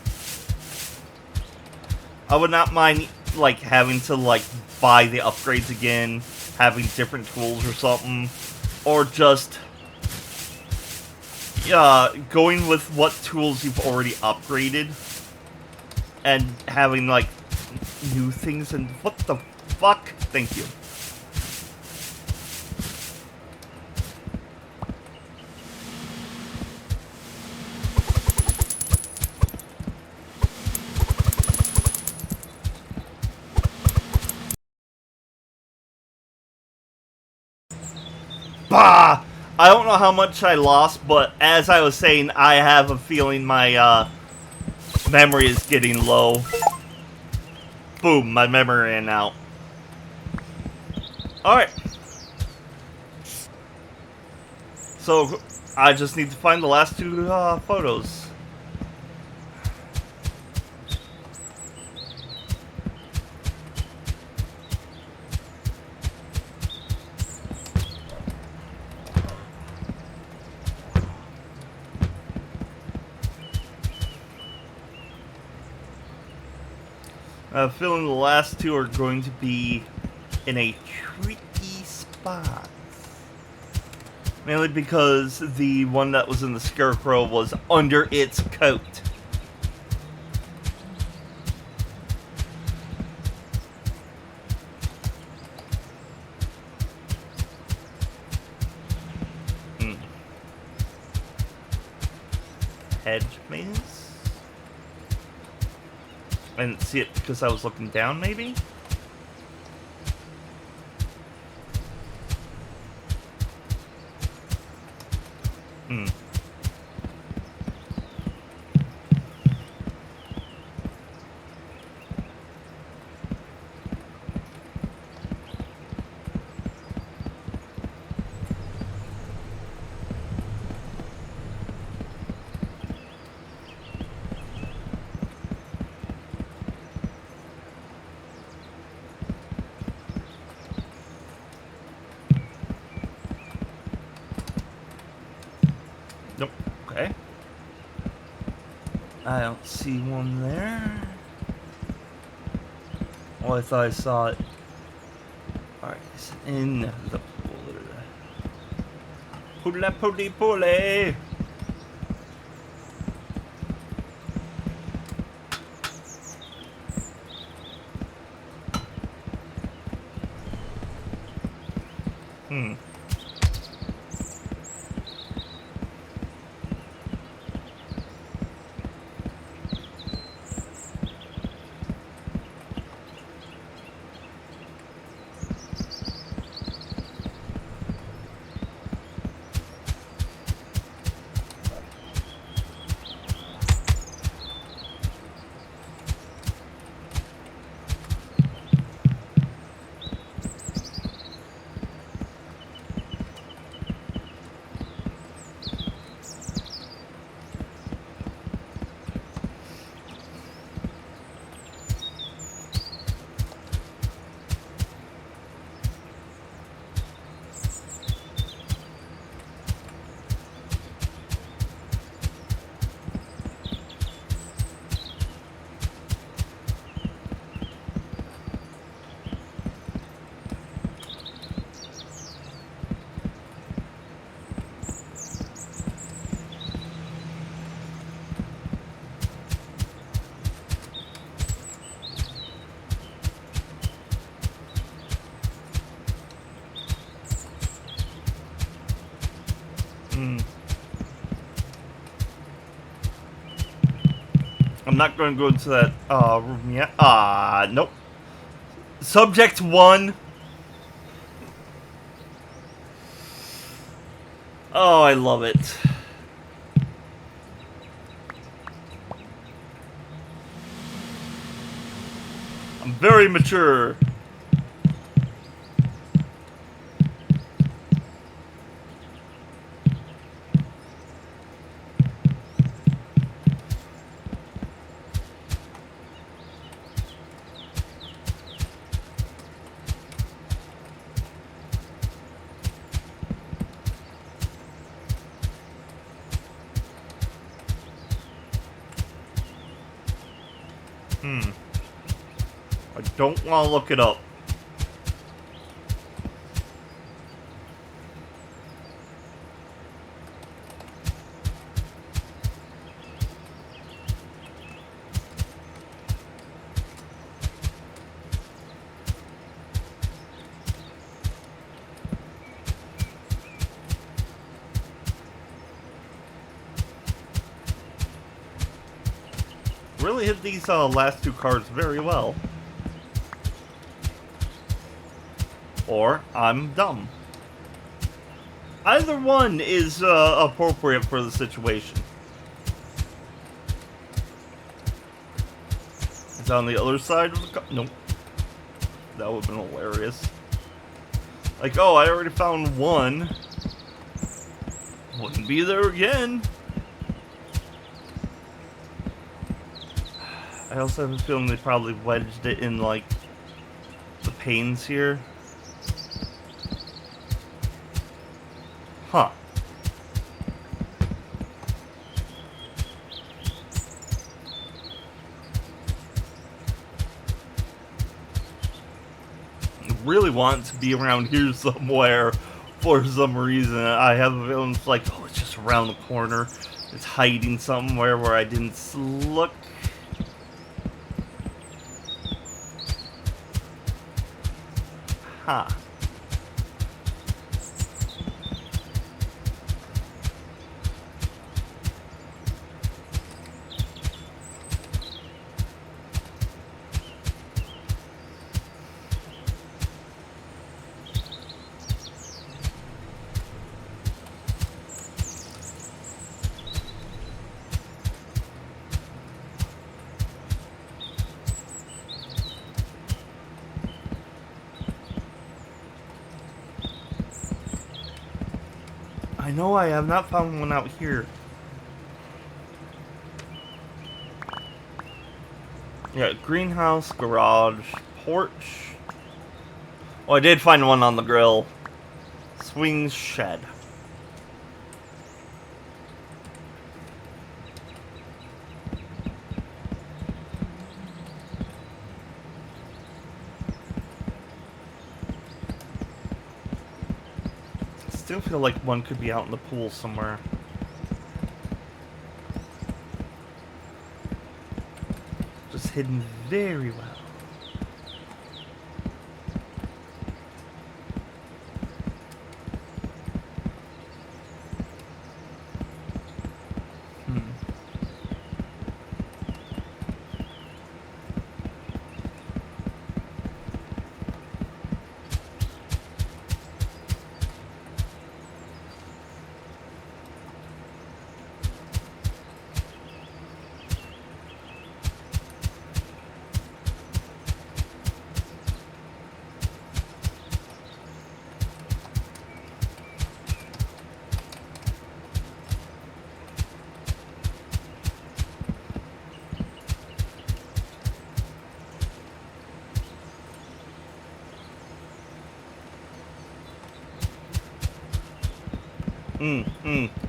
I would not mind, like, having to, like, buy the upgrades again, having different tools or something, or just going with what tools you've already upgraded, and having, like, new things, and what the fuck? Thank you. Bah! I don't know how much I lost, but as I was saying, I have a feeling my memory is getting low. Boom, my memory ran out. Alright. So, I just need to find the last two photos. I have a feeling the last two are going to be in a tricky spot. Mainly because the one that was in the Scarecrow was under its coat. Hedge maze? I didn't see it because I was looking down, maybe? Nope. Okay. I don't see one there. Oh, I thought I saw it. Alright, it's in the pool. Pula puli pule! I'm not going to go into that room yet. Nope. Subject 1. Oh, I love it. I'm very mature. I don't want to look it up. Really hit these last two cards very well. Or I'm dumb. Either one is appropriate for the situation. It's on the other side of the card. Nope. That would have been hilarious. Like, oh, I already found one. Wouldn't be there again. I also have a feeling they probably wedged it in, like, the panes here. Huh. I really want to be around here somewhere for some reason. I have a feeling it's like, oh, it's just around the corner. It's hiding somewhere where I didn't look. Huh. I know I have not found one out here. Yeah, greenhouse, garage, porch. Oh, I did find one on the grill. Swings shed. I still feel like one could be out in the pool somewhere. Just hidden very well.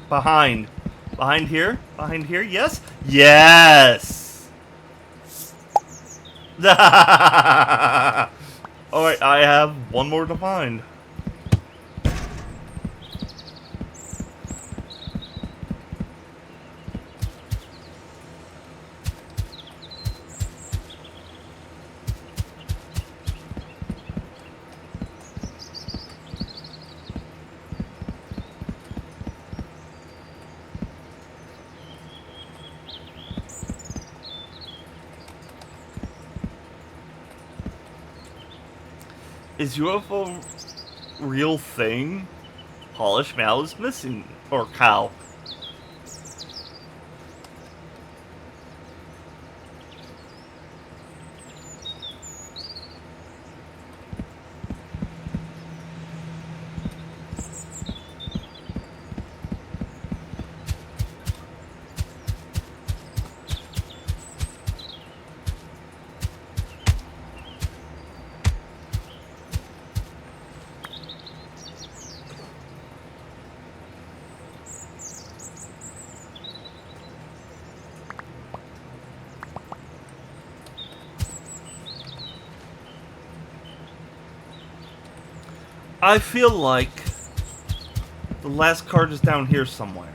Behind. Behind here? Behind here? Yes? Yes! Alright, I have one more to find. Is UFO real thing? Polished Mal is missing. Or cow. I feel like the last card is down here somewhere.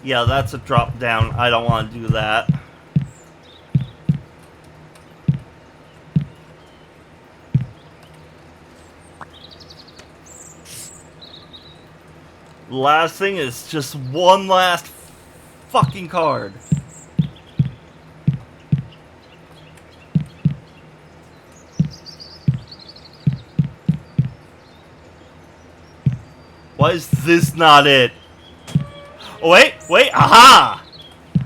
Yeah, that's a drop down. I don't want to do that. Last thing is just one last fucking card. Why is this not it? Oh, wait, aha!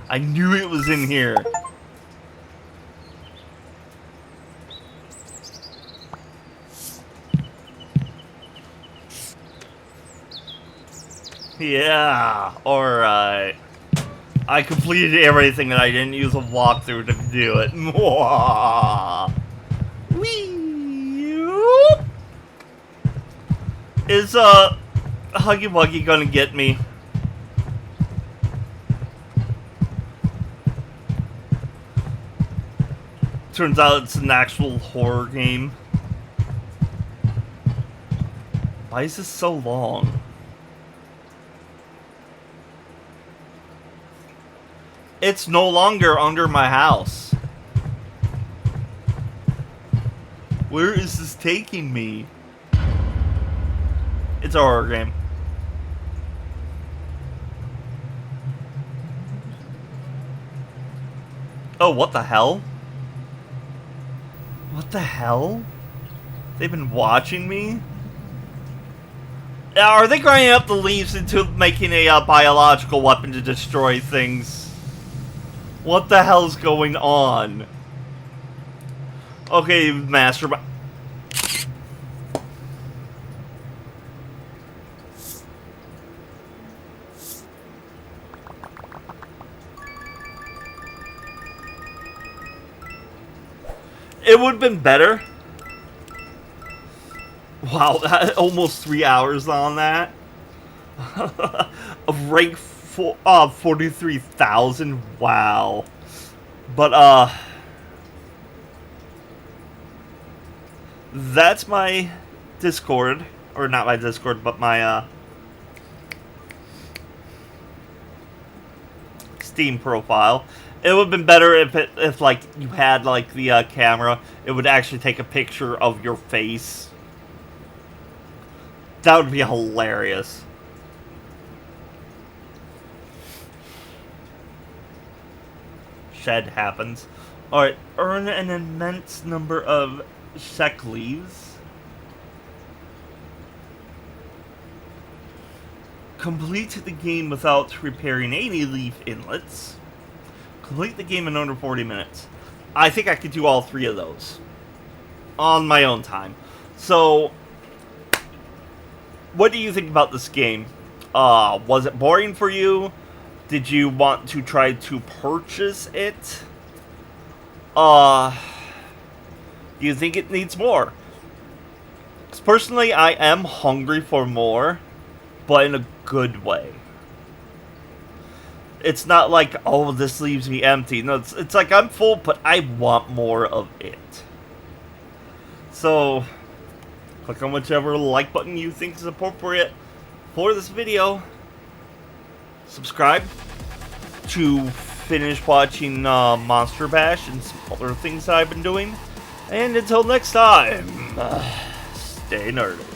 I knew it was in here. Yeah, alright. I completed everything and I didn't use a walkthrough to do it. Whee! Is, Huggy Wuggy gonna get me? Turns out it's an actual horror game. Why is this so long? It's no longer under my house. Where is this taking me? It's a horror game. Oh, what the hell? What the hell? They've been watching me? Are they grinding up the leaves into making a biological weapon to destroy things? What the hell's going on? Okay, Master. It would have been better. Wow, that, almost 3 hours on that. Of rank 43,000. Wow. But that's my Discord, or not my Discord, but my Steam profile. It would have been better if like you had like the camera. It would actually take a picture of your face. That would be hilarious. Shed happens. Alright, earn an immense number of sec leaves. Complete the game without repairing any leaf inlets. Complete the game in under 40 minutes. I think I could do all three of those on my own time. So, what do you think about this game? Was it boring for you? Did you want to try to purchase it? Do you think it needs more? 'Cause personally, I am hungry for more, but in a good way. It's not like, oh, this leaves me empty. No, it's like I'm full, but I want more of it. So, click on whichever like button you think is appropriate for this video. Subscribe to finish watching Monster Bash and some other things I've been doing. And until next time, stay nerdy.